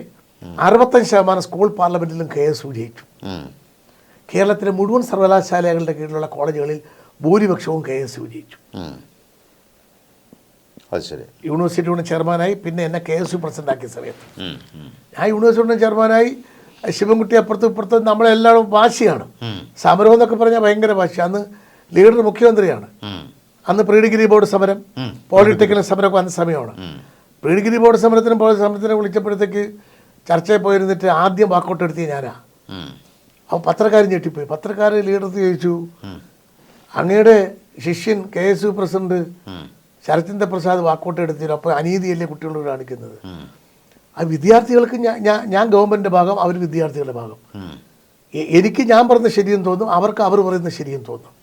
65% സ്കൂൾ പാർലമെന്റിലും KSU ജയിച്ചു. കേരളത്തിലെ മുഴുവൻ സർവകലാശാലകളുടെ കീഴിലുള്ള കോളേജുകളിൽ ഭൂരിപക്ഷവും KSU ജയിച്ചു. അത് ശരി. യൂണിവേഴ്സിറ്റിയുടെ ചെയർമാനായി. പിന്നെ എന്നെ KSU പ്രസിഡന്റ് ആക്കിയ സമയത്ത് ഞാൻ യൂണിവേഴ്സിറ്റിയുടെ ചെയർമാനായി. ശിവൻകുട്ടി അപ്പുറത്തും ഇപ്പുറത്തും നമ്മളെല്ലാവരും വാശിയാണ്. സമരം എന്നൊക്കെ പറഞ്ഞാൽ ഭയങ്കര വാശി. അന്ന് ലീഡർ മുഖ്യമന്ത്രിയാണ്. അന്ന് പ്രീ ഡിഗ്രി ബോർഡ് സമരം, പോളിടെക്നിക്കൽ സമരമൊക്കെ വന്ന സമയമാണ്. പ്രീ ഡിഗ്രി ബോർഡ് സമരത്തിനും വിളിച്ചപ്പോഴത്തേക്ക് ചർച്ചയിൽ പോയിരുന്നിട്ട് ആദ്യം വാക്കൗട്ട് എടുത്തിയ ഞാനാ. അപ്പോൾ പത്രക്കാരൻ ഞെട്ടിപ്പോയി. പത്രക്കാർ ലീഡർ ചോദിച്ചു, അങ്ങയുടെ ശിഷ്യൻ KSU president Sarathchandra Prasad walkout എടുത്തില്ല, അപ്പോൾ അനീതിയല്ലേ കുട്ടികളോട് കാണിക്കുന്നത്? ആ വിദ്യാർത്ഥികൾക്ക് ഞാൻ ഗവൺമെൻറ്റിൻ്റെ ഭാഗം, അവർ വിദ്യാർത്ഥികളുടെ ഭാഗം. എനിക്ക് ഞാൻ പറയുന്നത് ശരിയെന്ന് തോന്നും, അവർക്ക് അവർ പറയുന്നത് ശരിയെന്ന് തോന്നും.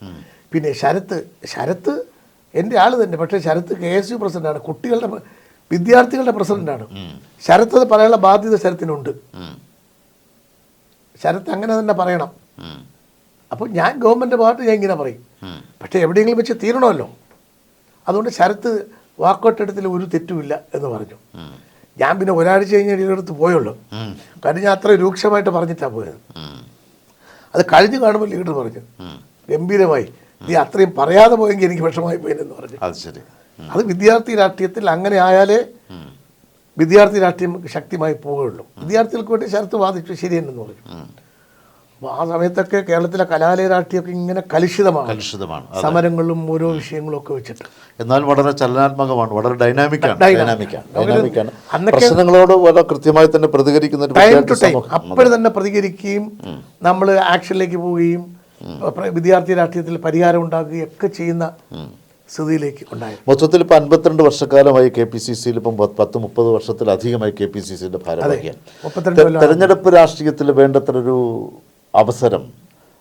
പിന്നെ ശരത്ത് എൻ്റെ ആൾ തന്നെ. പക്ഷേ ശരത്ത് KSU പ്രസിഡന്റാണ്, വിദ്യാർത്ഥികളുടെ പ്രസിഡന്റാണ്. ശരത്ത് അത് പറയാനുള്ള ബാധ്യത ശരത്തിനുണ്ട്. ശരത്ത് അങ്ങനെ തന്നെ പറയണം. അപ്പോൾ ഞാൻ ഗവൺമെൻറ് ഭാഗത്ത് ഞാൻ ഇങ്ങനെ പറയും. പക്ഷേ എവിടെയെങ്കിലും വെച്ച് തീരണമല്ലോ. അതുകൊണ്ട് ശരത്ത് വാക്കൗട്ട് എടുത്തിൽ ഒരു തെറ്റുമില്ല എന്ന് പറഞ്ഞു. ഞാൻ പിന്നെ ഒരാഴ്ച കഴിഞ്ഞ് ഇതിനടുത്ത് പോയുള്ളൂ. കാരണം ഞാൻ അത്ര രൂക്ഷമായിട്ട് പറഞ്ഞിട്ടാണ് പോയത്. അത് കഴിഞ്ഞ് കാണുമ്പോൾ ലീഡർ പറഞ്ഞു ഗംഭീരമായി, നീ അത്രയും പറയാതെ പോയെങ്കിൽ എനിക്ക് വിഷമമായി പോയെന്ന് പറഞ്ഞു. അത് വിദ്യാർത്ഥി രാഷ്ട്രീയത്തിൽ അങ്ങനെ ആയാലേ വിദ്യാർത്ഥി രാഷ്ട്രീയം ശക്തിമായി പോവുകയുള്ളൂ. വിദ്യാർത്ഥികൾക്ക് വേണ്ടി ശരത്ത് വാദിച്ചു, ശരിയെന്ന് പറഞ്ഞു. അപ്പോൾ ആ സമയത്തൊക്കെ കേരളത്തിലെ കലാലയ രാഷ്ട്രീയമൊക്കെ ഇങ്ങനെ കലുഷിതമാണ്. സമരങ്ങളും ഓരോ വിഷയങ്ങളും ഒക്കെ വെച്ചിട്ട്. എന്നാൽ വളരെ ചലനാത്മകമാണ്, വളരെ ഡൈനാമിക്കാണ്. പ്രശ്നങ്ങളോട് വളരെ കൃത്യമായി തന്നെ പ്രതികരിക്കുന്ന അപ്പോഴും തന്നെ പ്രതികരിക്കുകയും നമ്മൾ ആക്ഷനിലേക്ക് പോവുകയും വിദ്യാർത്ഥി രാഷ്ട്രീയത്തിൽ പരിഹാരം ഉണ്ടാക്കുകയും ഒക്കെ ചെയ്യുന്ന സ്ഥിതിയിലേക്ക് ഉണ്ടായി. മൊത്തത്തിൽ ഇപ്പം 52 വർഷക്കാലമായി KPCCയിൽ, ഇപ്പം 10-30 വർഷത്തിലധികമായി KPCCയുടെ ഭാരവാഹിയാണ്. തെരഞ്ഞെടുപ്പ് രാഷ്ട്രീയത്തിൽ വേണ്ടത്രൊരു അവസരം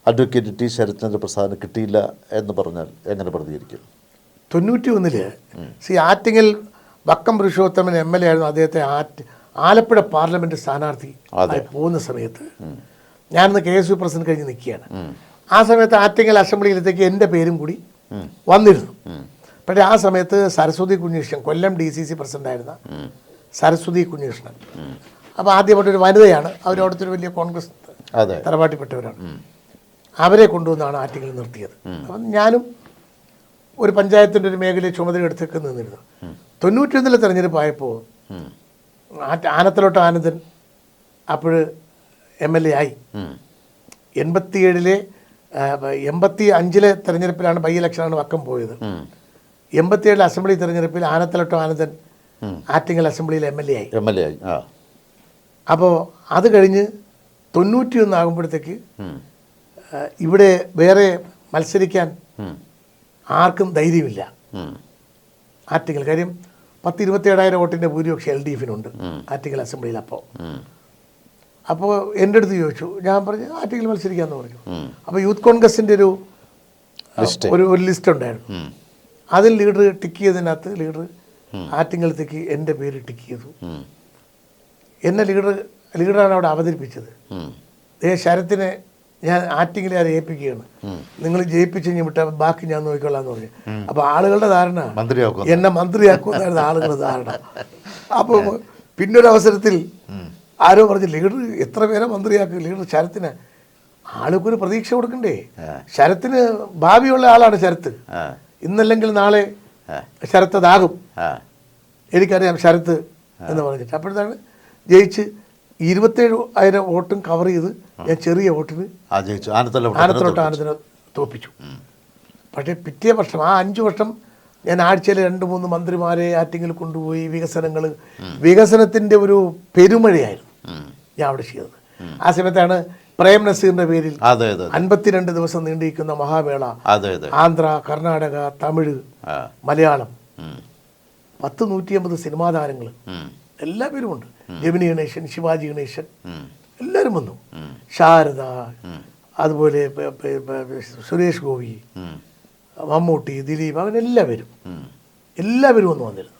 അഡ്വക്കേറ്റ് T. ശരത്ചന്ദ്ര പ്രസാദിന് കിട്ടിയില്ല എന്ന് പറഞ്ഞാൽ എങ്ങനെ പ്രതികരിക്കും? 91 ആറ്റിങ്ങൽ വക്കം പുരുഷോത്തമൻ MLA ആയിരുന്നു. അദ്ദേഹത്തെ ആലപ്പുഴ പാർലമെന്റ് സ്ഥാനാർത്ഥി പോകുന്ന സമയത്ത് ഞാനിന്ന് KSU പ്രസിഡന്റ് കഴിഞ്ഞ് നിൽക്കുകയാണ്. ആ സമയത്ത് ആറ്റിങ്ങൽ അസംബ്ലിയിലത്തേക്ക് എൻ്റെ പേരും കൂടി വന്നിരുന്നു. പക്ഷേ ആ സമയത്ത് സരസ്വതി കുഞ്ഞികൃഷ്ണൻ, കൊല്ലം DCC പ്രസിഡന്റായിരുന്ന സരസ്വതി കുഞ്ഞികൃഷ്ണൻ, അപ്പോൾ ആദ്യമായിട്ടൊരു വനിതയാണ്, അവരവിടുത്തെ ഒരു വലിയ കോൺഗ്രസ് തറവാട്ടിപ്പെട്ടവരാണ്, അവരെ കൊണ്ടുവന്നാണ് ആറ്റിങ്ങൽ നിർത്തിയത്. അപ്പം ഞാനും ഒരു പഞ്ചായത്തിൻ്റെ ഒരു മേഖലയെ ചുമതല എടുത്തൊക്കെ നിന്നിരുന്നു. 91 തെരഞ്ഞെടുപ്പ് ആയപ്പോൾ ആനത്തലോട്ട് ആനന്ദൻ അപ്പോൾ MLA ആയി. 87 85 തെരഞ്ഞെടുപ്പിലാണ് ബൈ ഇലക്ഷനാണ് വക്കം പോയത്. 87 അസംബ്ലി തെരഞ്ഞെടുപ്പിൽ ആനത്തലോട്ട് ആനന്ദൻ ആറ്റിങ്ങൽ അസംബ്ലിയിൽ MLA ആയി. അപ്പോൾ അത് കഴിഞ്ഞ് 91 ആകുമ്പോഴത്തേക്ക് ഇവിടെ വേറെ മത്സരിക്കാൻ ആർക്കും ധൈര്യമില്ല ആറ്റിങ്ങൽ. കാര്യം 10-27,000 വോട്ടിൻ്റെ ഭൂരിപക്ഷം LDFിനുണ്ട് ആറ്റിങ്ങൽ അസംബ്ലിയിൽ. അപ്പോൾ എൻ്റെ അടുത്ത് ചോദിച്ചു, ഞാൻ പറഞ്ഞു ആറ്റിങ്ങൽ മത്സരിക്കാമെന്ന് പറഞ്ഞു. അപ്പോൾ യൂത്ത് കോൺഗ്രസിൻ്റെ ഒരു ലിസ്റ്റ് ഉണ്ടായിരുന്നു. അതിൽ ലീഡർ ടിക്ക് ചെയ്തതിനകത്ത് ലീഡർ ആറ്റിങ്ങലത്തേക്ക് എൻ്റെ പേര് ടിക്ക് ചെയ്തു. എന്നെ ലീഡറാണ് അവിടെ അവതരിപ്പിച്ചത്. ശരത്തിനെ ഞാൻ ആറ്റിങ്ങിലെ അത് ഏൽപ്പിക്കുകയാണ്, നിങ്ങൾ ജയിപ്പിച്ച് കഴിഞ്ഞ് വിട്ടാൽ ബാക്കി ഞാൻ നോക്കിക്കൊള്ളാം എന്ന് പറഞ്ഞു. അപ്പോൾ ആളുകളുടെ ധാരണ എന്നെ മന്ത്രിയാക്കുമെന്നായിരുന്നു ആളുകളുടെ ധാരണ. അപ്പോൾ പിന്നൊരു അവസരത്തിൽ ആരോ പറഞ്ഞു, ലീഡർ എത്ര പേരെ മന്ത്രിയാക്കും, ലീഡർ ശരത്തിന്. ആൾക്കൊരു പ്രതീക്ഷ കൊടുക്കണ്ടേ? ശരത്തിന് ഭാവിയുള്ള ആളാണ് ശരത്ത്. ഇന്നല്ലെങ്കിൽ നാളെ ശരത്ത് അതാകും, എനിക്കറിയാം ശരത്ത് എന്ന് പറഞ്ഞിട്ട്. അപ്പോഴത്താണ് ജയിച്ച് 27,000 വോട്ടും കവർ ചെയ്ത് ഞാൻ ചെറിയ വോട്ടിന് ആനത്തലോട്ട് തോപ്പിച്ചു. പക്ഷേ പിറ്റേ വർഷം ആ 5 വർഷം ഞാൻ ആഴ്ചയിൽ 2-3 മന്ത്രിമാരെ ആറ്റിങ്ങിൽ കൊണ്ടുപോയി വികസനത്തിൻ്റെ ഒരു പെരുമഴയായിരുന്നു ഞാൻ അവിടെ ചെയ്തത്. ആ സമയത്താണ് പ്രേം നസീറിന്റെ പേരിൽ 52 ദിവസം നീണ്ടിരിക്കുന്ന മഹാമേള. ആന്ധ്ര, കർണാടക, തമിഴ്, മലയാളം 150 സിനിമാ താരങ്ങൾ എല്ലാവരും ഉണ്ട്. ജമിനി ഗണേശൻ, ശിവാജി ഗണേശൻ എല്ലാവരും വന്നു. ശാരദ, അതുപോലെ സുരേഷ് ഗോപി, മമ്മൂട്ടി, ദിലീപ്, അങ്ങനെ എല്ലാവരും ഒന്ന് വന്നിരുന്നു.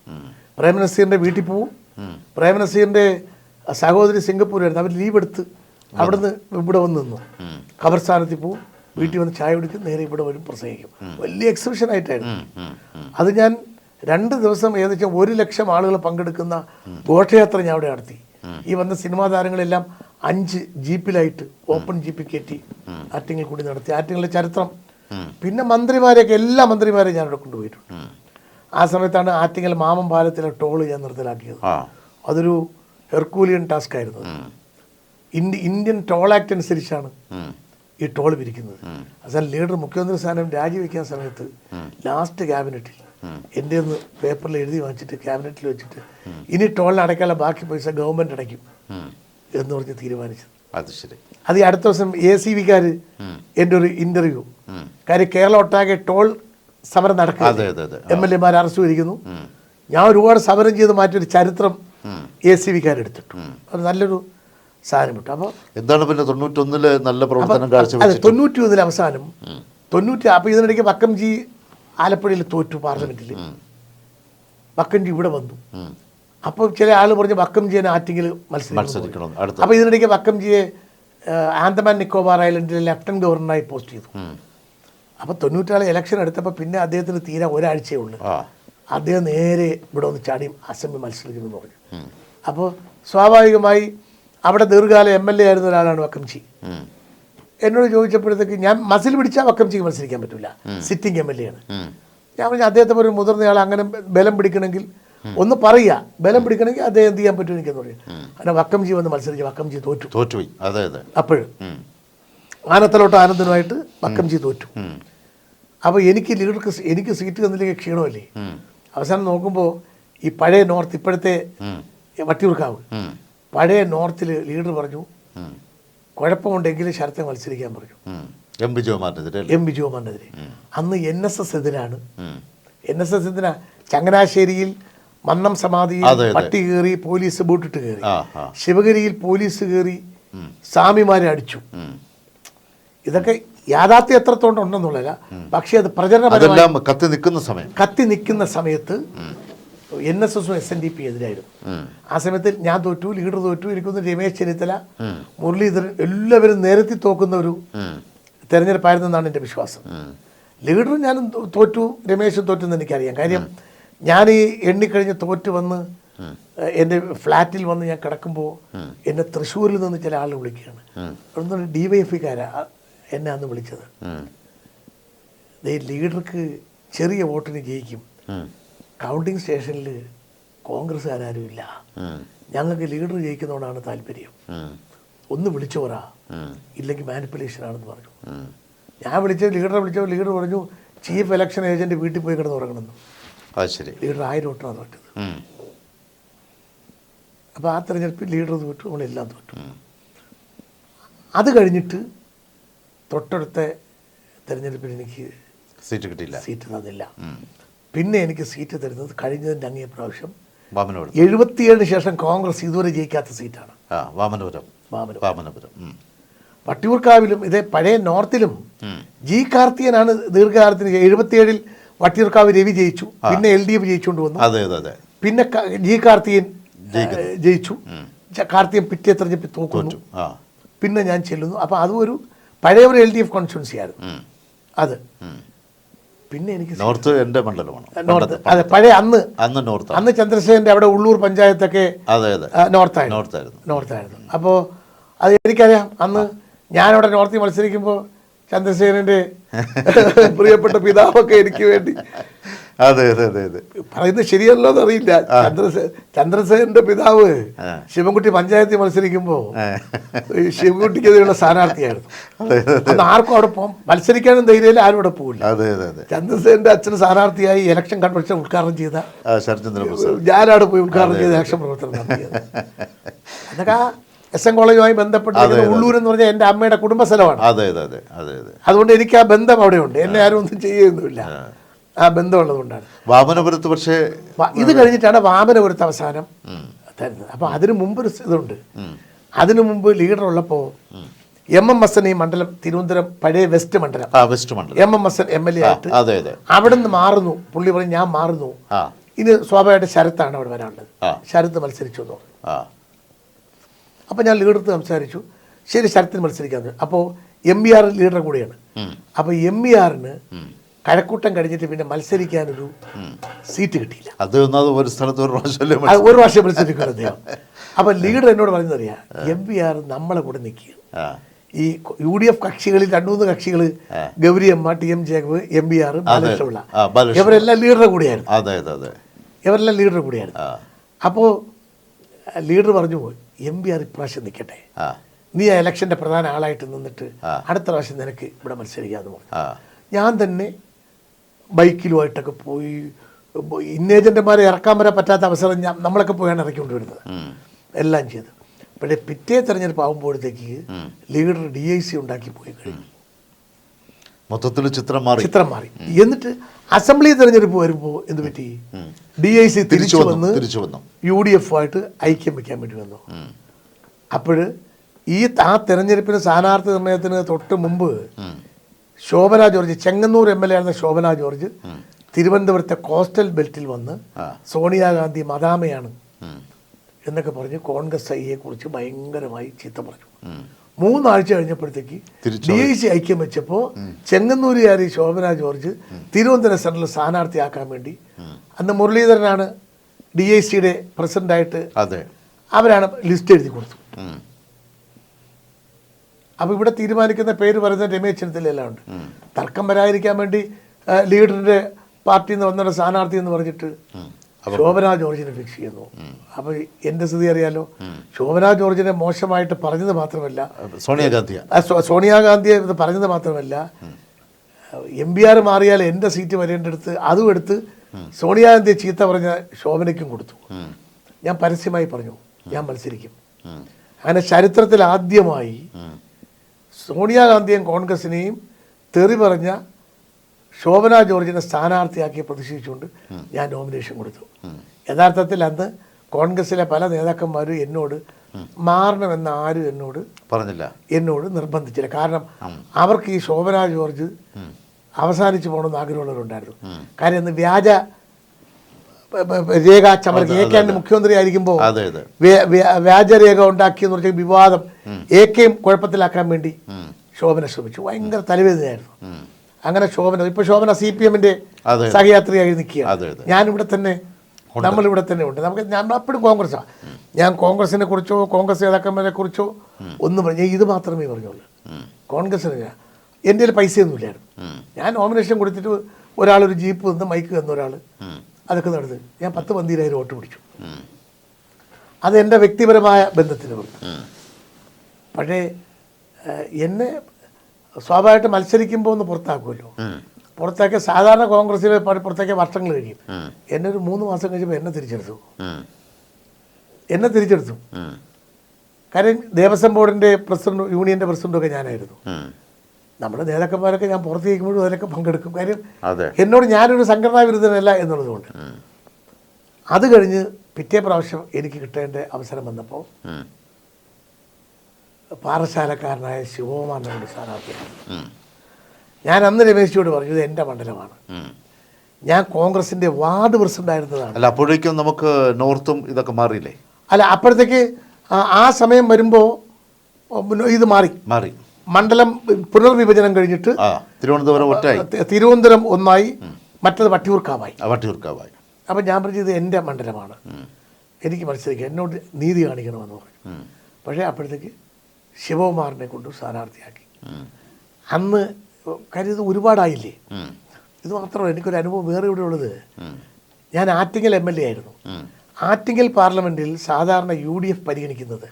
പ്രേം നസീറിന്റെ വീട്ടിൽ പോവും. പ്രേം നസീറിന്റെ സഹോദരി സിംഗപ്പൂരായിരുന്നു. അവർ ലീവ് എടുത്ത് അവിടുന്ന് ഇവിടെ വന്ന് നിന്നു. ഖബർസ്ഥാനത്തിൽ പോവും, വീട്ടിൽ വന്ന് ചായ കുടിക്കും, നേരെ ഇവിടെ വരും, പ്രസംഗിക്കും. വലിയ എക്സിബിഷൻ ആയിട്ടായിരുന്നു അത്. ഞാൻ 2 ദിവസം ഏകദേശം 100,000 ആളുകൾ പങ്കെടുക്കുന്ന ഘോഷയാത്ര ഞാൻ അവിടെ നടത്തി. ഈ വന്ന സിനിമാ താരങ്ങളെല്ലാം 5 ജീപ്പിലായിട്ട് ഓപ്പൺ ജീപ്പിൽ കയറ്റി ആറ്റിങ്ങിൽ കൂടി നടത്തി. ആറ്റിങ്ങിലെ ചരിത്രം. പിന്നെ മന്ത്രിമാരെയൊക്കെ എല്ലാ മന്ത്രിമാരെയും ഞാൻ അവിടെ കൊണ്ടുപോയിട്ടുണ്ട്. ആ സമയത്താണ് ആറ്റിങ്ങൽ മാമം പാലത്തിലെ ടോള് ഞാൻ നിർത്തലാക്കിയത്. അതൊരു ഹെർക്കൂലിയൻ ടാസ്ക് ആയിരുന്നു. ഇന്ത്യൻ ടോൾ ആക്ട് അനുസരിച്ചാണ് ഈ ടോൾ പിരിക്കുന്നത്. അവസാനം ലീഡർ മുഖ്യമന്ത്രി സ്ഥാനം രാജിവെക്കാൻ സമയത്ത് ലാസ്റ്റ് ക്യാബിനറ്റിൽ എൻ്റെ ഒന്ന് പേപ്പറിൽ എഴുതി വാങ്ങിച്ചിട്ട് ക്യാബിനറ്റിൽ വെച്ചിട്ട് ഇനി ടോളിന് അടയ്ക്കാനുള്ള ബാക്കി പൈസ ഗവൺമെൻറ് അടയ്ക്കും എന്ന് പറഞ്ഞ് തീരുമാനിച്ചത്. അത് ഈ അടുത്ത ദിവസം ACV-കാർ എൻ്റെ ഒരു ഇൻ്റർവ്യൂ, കാര്യം കേരളം ഒട്ടാകെ ടോൾ സമരം നടക്കുക, MLA-മാർ അറസ്റ്റ് ചെയ്തിരിക്കുന്നു. ഞാൻ ഒരുപാട് സമരം ചെയ്ത് മാറ്റിയൊരു ചരിത്രം ACV-കാരെടുത്തിട്ടു. അത് നല്ലൊരു സാധനം കിട്ടും. അപ്പോൾ എന്താണ് പിന്നെ 91-ല് നല്ല പ്രവർത്തനം കാഴ്ചവെച്ചത്? അതെ, 91-ൽ അവസാനം 90. അപ്പോൾ ഇതിനിടയ്ക്ക് വക്കംജി ആലപ്പുഴയിൽ തോറ്റു പാർലമെന്റിൽ. വക്കംജി ഇവിടെ വന്നു. അപ്പോൾ ചില ആൾ പറഞ്ഞു വക്കംജിയെ ആറ്റിങ്ങിൽ മത്സരിക്കണം. അപ്പോൾ ഇതിനിടയ്ക്ക് വക്കംജിയെ ആൻഡമാൻ നിക്കോബാർ ഐലൻഡിലെ ലഫ്റ്റനന്റ് ഗവർണറായി പോസ്റ്റ് ചെയ്തു. അപ്പോൾ 90 ഇലക്ഷൻ എടുത്തപ്പോൾ പിന്നെ അദ്ദേഹത്തിന് തീരെ ഒരാഴ്ചയേ ഉള്ളൂ. അദ്ദേഹം നേരെ ഇവിടെ ഒന്ന് ചാടി അസംബ്ലി മത്സരിക്കുമെന്ന് പറഞ്ഞു. അപ്പോൾ സ്വാഭാവികമായി അവിടെ ദീർഘകാലം MLA ആയിരുന്ന ഒരാളാണ് വക്കംജി. എന്നോട് ചോദിച്ചപ്പോഴത്തേക്ക് ഞാൻ മസിൽ പിടിച്ചാൽ വക്കംജിക്ക് മത്സരിക്കാൻ പറ്റില്ല, സിറ്റിംഗ് MLA ആണ്. ഞാൻ പറഞ്ഞു അദ്ദേഹത്തെ ഒരു മുതിർന്നയാൾ അങ്ങനെ ബലം പിടിക്കണമെങ്കിൽ ഒന്ന് പറയുക, ബലം പിടിക്കണമെങ്കിൽ അദ്ദേഹം എന്ത് ചെയ്യാൻ പറ്റും എനിക്കെന്ന് പറയും. അങ്ങനെ വക്കംജി വന്ന് മത്സരിച്ച് വക്കംജി തോറ്റുപോയി. അപ്പോഴും ആനത്തലോട്ട് ആനന്ദനുമായിട്ട് വക്കംജി തോറ്റു. അപ്പോൾ എനിക്ക് സീറ്റ് തന്നില്ലെങ്കിൽ ക്ഷീണമല്ലേ. അവസാനം നോക്കുമ്പോൾ ഈ പഴയ നോർത്ത്, ഇപ്പോഴത്തെ വട്ടിയൂർക്കാവ്, പഴയ നോർത്തിൽ ലീഡർ പറഞ്ഞു കുഴപ്പമുണ്ടെങ്കിൽ ശരത്തെ മത്സരിക്കാൻ പറഞ്ഞു. എം വി ജോമാറിനെതിരെ. അന്ന് NSS എതിരാണ്. NSS എന്തിനാ? ചങ്ങനാശ്ശേരിയിൽ മന്നം സമാധിയിൽ പട്ടി കയറി, പോലീസ് ബൂട്ടിട്ട് കയറി. ശിവഗിരിയിൽ പോലീസ് കയറി, സ്വാമിമാരെ അടിച്ചു. ഇതൊക്കെ യാഥാർത്ഥ്യം എത്രത്തോണ്ടുണ്ടെന്നുള്ളതല്ല, പക്ഷേ അത് പ്രചരണപരമായി കത്തി നിൽക്കുന്ന സമയത്ത് NSS-ഉം SNDP എതിരായിരുന്നു. ആ സമയത്ത് ഞാൻ തോറ്റു, ലീഡർ തോറ്റു. എനിക്കൊന്ന് രമേശ് ചെന്നിത്തല, മുരളീധരൻ എല്ലാവരും നേരത്തെ തോക്കുന്ന ഒരു തെരഞ്ഞെടുപ്പായിരുന്നെന്നാണ് എൻ്റെ വിശ്വാസം. ലീഡറും ഞാനും തോറ്റു, രമേശും തോറ്റെന്ന് എനിക്കറിയാം. കാര്യം ഞാൻ ഈ എണ്ണിക്കഴിഞ്ഞ് തോറ്റ് വന്ന് എൻ്റെ ഫ്ലാറ്റിൽ വന്ന് ഞാൻ കിടക്കുമ്പോൾ എന്നെ തൃശ്ശൂരിൽ നിന്ന് ചില ആൾ വിളിക്കുകയാണ്. അവിടുന്ന് DYFI-കാരാ എന്നെ അന്ന് വിളിച്ചത്. ലീഡർക്ക് ചെറിയ വോട്ടിന് ജയിക്കും, കൗണ്ടിങ് സ്റ്റേഷനിൽ കോൺഗ്രസ്സുകാരും ഇല്ല, ഞങ്ങൾക്ക് ലീഡർ ജയിക്കുന്നതുകൊണ്ടാണ് താല്പര്യം, ഒന്ന് വിളിച്ചു പറ, ഇല്ലെങ്കിൽ മാനിപ്പുലേഷൻ ആണെന്ന് പറഞ്ഞു. ഞാൻ ലീഡറെ വിളിച്ചപ്പോൾ ലീഡർ പറഞ്ഞു ചീഫ് ഇലക്ഷൻ ഏജന്റ് വീട്ടിൽ പോയി കിടന്ന് ഉറങ്ങണമെന്ന്. ലീഡർ 1000 വോട്ടാണ് തോറ്റത്. അപ്പോൾ ആ തെരഞ്ഞെടുപ്പിൽ ലീഡർ തോറ്റു, നമ്മളെല്ലാം തോറ്റു. അത് കഴിഞ്ഞിട്ട് തൊട്ടടുത്ത തെരഞ്ഞെടുപ്പിൽ എനിക്ക് സീറ്റ് തന്നില്ല. പിന്നെ എനിക്ക് സീറ്റ് തരുന്നത് കഴിഞ്ഞതിൻ്റെ അങ്ങേ പ്രാവശ്യം 77 ശേഷം കോൺഗ്രസ് ഇതുവരെ ജയിക്കാത്ത സീറ്റാണ് വാമനപുരം. വട്ടിയൂർക്കാവിലും ഇതേ പഴയ നോർത്തിലും ജി കാർത്തിയനാണ് ദീർഘകാലത്തിന്. 77-ൽ വട്ടിയൂർക്കാവ് രവി ജയിച്ചു, പിന്നെ LDF ജയിച്ചുകൊണ്ട് വന്നു, പിന്നെ ജി കാർത്തിയൻ ജയിച്ചു. കാർത്തിയൻ പിറ്റേ തെരഞ്ഞെടുപ്പിൽ തോക്കുന്നു, പിന്നെ ഞാൻ ചെല്ലുന്നു. അപ്പോൾ അതും ഒരു പഴയ ഒരു LDF കോൺസ്റ്റിറ്റ്യുവൻസി ആയിരുന്നു അത്. പിന്നെ എനിക്ക് നോർത്ത് എൻ്റെ മണ്ഡലമാണ്. നോർത്ത്, അതെ, പഴയ അന്ന് നോർത്ത്, അന്ന് ചന്ദ്രശേഖരൻ്റെ അവിടെ ഉള്ളൂർ പഞ്ചായത്തൊക്കെ അതെ അതെ നോർത്തായിരുന്നു. അപ്പോൾ അത് എനിക്കറിയാം. അന്ന് ഞാനവിടെ നോർത്തിൽ മത്സരിക്കുമ്പോൾ ചന്ദ്രശേഖരൻ്റെ പ്രിയപ്പെട്ട പിതാവൊക്കെ എനിക്ക് വേണ്ടി, അതെ അതെ അതെ അതെ, പറയുന്നത് ശരിയല്ലോ എന്നറിയില്ല, ചന്ദ്രസേനന്റെ പിതാവ് ശിവൻകുട്ടി പഞ്ചായത്തിൽ മത്സരിക്കുമ്പോൾ ശിവൻകുട്ടിക്കെതിരെയുള്ള സ്ഥാനാർത്ഥിയായിരുന്നു. അന്ന് ആർക്കും അവിടെ പോകും മത്സരിക്കാനും ധൈര്യമില്ല, ആരും അവിടെ പോകില്ല. ചന്ദ്രസേനന്റെ അച്ഛന് സ്ഥാനാർത്ഥിയായി ഇലക്ഷൻ കൺവെൻഷൻ ഉദ്ഘാടനം ചെയ്ത ഞാനവിടെ പോയി ഉദ്ഘാടനം ചെയ്ത ഇലക്ഷൻ പ്രവർത്തനം നടത്തിയത്. അതൊക്കെ SM കോളേജുമായി ബന്ധപ്പെട്ട് ഉള്ളൂർ എന്ന് പറഞ്ഞാൽ എൻ്റെ അമ്മയുടെ കുടുംബ സ്ഥലമാണ്. അതുകൊണ്ട് എനിക്ക് ആ ബന്ധം അവിടെയുണ്ട്. എന്നെ ആരും ഒന്നും ചെയ്യുന്നില്ല, ആ ബന്ധമുള്ളതുകൊണ്ടാണ്. വാമനപുരത്ത് പക്ഷേ ഇത് കഴിഞ്ഞിട്ടാണ് വാമനപുരത്ത് അവസാനം തരുന്നത്. അപ്പോൾ അതിനു മുമ്പൊരു ഇതുണ്ട്. അതിനു മുമ്പ് ലീഡർ ഉള്ളപ്പോൾ MMS ഈ മണ്ഡലം, തിരുവനന്തപുരം പഴയ വെസ്റ്റ് മണ്ഡലം, MMS MLA ആയിട്ട് അവിടെ നിന്ന് മാറുന്നു. പുള്ളി പറയും ഞാൻ മാറുന്നു, ഇനി സ്വാഭാവികമായിട്ട് ശരത്താണ് അവിടെ വരാനുള്ളത്. ശരത്ത് മത്സരിച്ചു എന്ന് പറഞ്ഞു. അപ്പോൾ ഞാൻ ലീഡർക്ക് സംസാരിച്ചു, ശരി ശരത്തിന് മത്സരിക്കാമെന്ന്. അപ്പോൾ MBR ലീഡറുടെ കൂടെയാണ്. അപ്പോൾ MBRന് കഴക്കൂട്ടം കഴിഞ്ഞിട്ട് പിന്നെ മത്സരിക്കാനൊരു സീറ്റ് കിട്ടിയില്ല. ഒരു പ്രാവശ്യം മത്സരിക്കുന്നത് അദ്ദേഹം. അപ്പോൾ ലീഡർ എന്നോട് പറയുന്നതറിയാം, MBR നമ്മളെ കൂടെ നിൽക്കുക. ഈ UDF കക്ഷികളിൽ 2-3 കക്ഷികൾ, ഗൗരിയമ്മ, TM ജേക്കബ്, MBR, ബാലകൃഷ്ണപിള്ള, ഇവരെല്ലാം ലീഡറുടെ കൂടെയായിരുന്നു. അപ്പോൾ ലീഡർ പറഞ്ഞു, MBR ഇപ്രാവശ്യം നിൽക്കട്ടെ, നീ ആ ഇലക്ഷൻ്റെ പ്രധാന ആളായിട്ട് നിന്നിട്ട് അടുത്ത പ്രാവശ്യം നിനക്ക് ഇവിടെ മത്സരിക്കാമെന്ന് പറഞ്ഞു. ഞാൻ തന്നെ ബൈക്കിലുമായിട്ടൊക്കെ പോയി, ഇന്നേജന്റുമാരെ ഇറക്കാൻ വരാൻ പറ്റാത്ത അവസരം നമ്മളൊക്കെ പോയാണ് ഇറക്കിക്കൊണ്ടുവരുന്നത്, എല്ലാം ചെയ്ത്. പക്ഷേ പിറ്റേ തെരഞ്ഞെടുപ്പ് ആകുമ്പോഴത്തേക്ക് ലീഡർ DIC ഉണ്ടാക്കി പോയി കഴിഞ്ഞു. മൊത്തത്തിൽ ചിത്രം മാറി. എന്നിട്ട് അസംബ്ലി തെരഞ്ഞെടുപ്പ് വരുമ്പോൾ എന്ത് പറ്റി, DIC തിരിച്ചു വന്ന് UDF ആയിട്ട് ഐക്യം വയ്ക്കാൻ വേണ്ടി വന്നു. അപ്പോൾ ആ തെരഞ്ഞെടുപ്പിന് സ്ഥാനാർത്ഥി നിർണയത്തിന് തൊട്ട് മുമ്പ് ശോഭന ജോർജ്, ചെങ്ങന്നൂർ MLA ആയിരുന്ന ശോഭന ജോർജ് തിരുവനന്തപുരത്തെ കോസ്റ്റൽ ബെൽറ്റിൽ വന്ന് സോണിയാഗാന്ധി മദാമയാണ് എന്നൊക്കെ പറഞ്ഞ് കോൺഗ്രസ് ഐയെ കുറിച്ച് ഭയങ്കരമായി ചീത്ത പറഞ്ഞു. 3 ആഴ്ച കഴിഞ്ഞപ്പോഴത്തേക്ക് DIC ഐക്യം വെച്ചപ്പോൾ ചെങ്ങന്നൂരുകാരി ശോഭന ജോർജ് തിരുവനന്തപുരം സെൻട്രൽ സ്ഥാനാർത്ഥിയാക്കാൻ വേണ്ടി, അന്ന് മുരളീധരനാണ് DICയുടെ പ്രസിഡന്റായിട്ട്, അവരാണ് ലിസ്റ്റ് എഴുതി കൊടുത്തു. അപ്പോൾ ഇവിടെ തീരുമാനിക്കുന്ന പേര് പറയുന്നത് രമേശ് ചെന്നിത്തലയെല്ലാം ഉണ്ട്. തർക്കം വരാതിരിക്കാൻ വേണ്ടി ലീഡറിൻ്റെ പാർട്ടിയിൽ നിന്ന് വന്ന സ്ഥാനാർത്ഥി എന്ന് പറഞ്ഞിട്ട് ശോഭന ജോർജിനെ ഫിക്സ് ചെയ്യുന്നു. അപ്പോൾ എൻ്റെ സ്ഥിതി അറിയാലോ, ശോഭന ജോർജിനെ മോശമായിട്ട് പറഞ്ഞത് മാത്രമല്ല, സോണിയാഗാന്ധിയെ ഇത് പറഞ്ഞത് മാത്രമല്ല, MBR മാറിയാൽ എൻ്റെ സീറ്റ് വരേണ്ടടുത്ത് അതും എടുത്ത് സോണിയാഗാന്ധിയെ ചീത്ത പറഞ്ഞ ശോഭനയ്ക്കും കൊടുത്തു. ഞാൻ പരസ്യമായി പറഞ്ഞു ഞാൻ മത്സരിക്കും. അങ്ങനെ ചരിത്രത്തിൽ ആദ്യമായി സോണിയാഗാന്ധിയും കോൺഗ്രസിനെയും തെറി പറഞ്ഞ ശോഭന ജോർജിനെ സ്ഥാനാർത്ഥിയാക്കി പ്രതിഷേധിച്ചുകൊണ്ട് ഞാൻ നോമിനേഷൻ കൊടുത്തു. യഥാർത്ഥത്തിൽ അന്ന് കോൺഗ്രസിലെ പല നേതാക്കന്മാരും എന്നോട് മാറണമെന്ന് ആരും എന്നോട് നിർബന്ധിച്ചില്ല. കാരണം അവർക്ക് ഈ ശോഭന ജോർജ് അവസാനിച്ച് പോകണമെന്ന് ആഗ്രഹമുള്ളവരുണ്ടായിരുന്നു. കാര്യം ഇന്ന് വ്യാജ രേഖ ചമർക്ക് AK മുഖ്യമന്ത്രി ആയിരിക്കുമ്പോൾ വ്യാജരേഖ ഉണ്ടാക്കിയെന്ന് പറഞ്ഞ വിവാദം AK കുഴപ്പത്തിലാക്കാൻ വേണ്ടി ശോഭന ശ്രമിച്ചു. ഭയങ്കര തലവേദനയായിരുന്നു. അങ്ങനെ ശോഭന CPMന്റെ സഹയാത്രിയായി നിൽക്കുകയാണ്. നമ്മളിവിടെ തന്നെ ഉണ്ട്. ഞാൻ അപ്പോഴും കോൺഗ്രസ്സാണ്. ഞാൻ കോൺഗ്രസിനെ കുറിച്ചോ കോൺഗ്രസ് നേതാക്കന്മാരെ കുറിച്ചോ ഒന്നും പറഞ്ഞു, ഇത് മാത്രമേ പറഞ്ഞുള്ളൂ. കോൺഗ്രസിന് എൻ്റെ കയ്യിൽ പൈസയൊന്നുമില്ലായിരുന്നു. ഞാൻ നോമിനേഷൻ കൊടുത്തിട്ട് ഒരാളൊരു ജീപ്പ് നിന്ന് മൈക്ക് തന്ന ഒരാൾ അതൊക്കെ നടന്ന് ഞാൻ 10-12,000 വോട്ട് പിടിച്ചു. അത് എൻ്റെ വ്യക്തിപരമായ ബന്ധത്തിന് പറഞ്ഞു. പക്ഷേ എന്നെ സ്വാഭാവികമായിട്ട് മത്സരിക്കുമ്പോൾ ഒന്ന് പുറത്താക്കുമല്ലോ. പുറത്താക്കിയ സാധാരണ കോൺഗ്രസ്സിലെ പുറത്താക്കിയ വർഷങ്ങൾ കഴിയും. എന്നെ ഒരു 3 മാസം കഴിയുമ്പോൾ എന്നെ തിരിച്ചെടുത്തു. കാര്യം ദേവസ്വം ബോർഡിൻ്റെ പ്രസിഡന്റ്, യൂണിയൻ്റെ പ്രസിഡന്റൊക്കെ ഞാനായിരുന്നു. നമ്മുടെ നേതാക്കന്മാരൊക്കെ ഞാൻ പുറത്ത് ജയിക്കുമ്പോഴും അതിലൊക്കെ പങ്കെടുക്കും. കാര്യം എന്നോട് ഞാനൊരു സംഘടനാ വിരുദ്ധനല്ല എന്നുള്ളതുകൊണ്ട്. അത് കഴിഞ്ഞ് പിറ്റേ പ്രാവശ്യം എനിക്ക് കിട്ടേണ്ട അവസരം വന്നപ്പോൾ പാറശാലക്കാരനായ ശിവകുമാറിനോട് സ്ഥാനാർത്ഥിയാണ്. ഞാൻ അന്ന് രമേശിയോട് പറഞ്ഞു ഇത് എൻ്റെ മണ്ഡലമാണ്, ഞാൻ കോൺഗ്രസിൻ്റെ വാർഡ് പ്രസിഡന്റ് ആയിരുന്നതാണ്. അല്ല അപ്പോഴേക്കും നമുക്ക് നോർത്തും ഇതൊക്കെ മാറിയില്ലേ? അല്ല അപ്പോഴത്തേക്ക് ആ സമയം വരുമ്പോൾ ഇത് മാറി. മണ്ഡലം പുനർവിഭജനം കഴിഞ്ഞിട്ട് തിരുവനന്തപുരം ഒറ്റായി, തിരുവനന്തപുരം ഒന്നായി, മറ്റത് വട്ടിയൂർക്കാവായി. വട്ടിയൂർക്കാവായി. അപ്പം ഞാൻ പറഞ്ഞത് എൻ്റെ മണ്ഡലമാണ്, എനിക്ക് മത്സരിക്കുക, എന്നോട് നീതി കാണിക്കണമെന്ന് പറഞ്ഞു. പക്ഷേ അപ്പോഴത്തേക്ക് ശിവകുമാറിനെ കൊണ്ട് സ്ഥാനാർത്ഥിയാക്കി. അന്ന് കാര്യം ഇത് ഒരുപാടായില്ലേ. ഇത് മാത്രമല്ല, എനിക്കൊരു അനുഭവം വേറെ ഇവിടെ ഉള്ളത്, ഞാൻ ആറ്റിങ്ങൽ MLA ആയിരുന്നു. ആറ്റിങ്ങൽ പാർലമെൻറ്റിൽ സാധാരണ UDF പരിഗണിക്കുന്നത്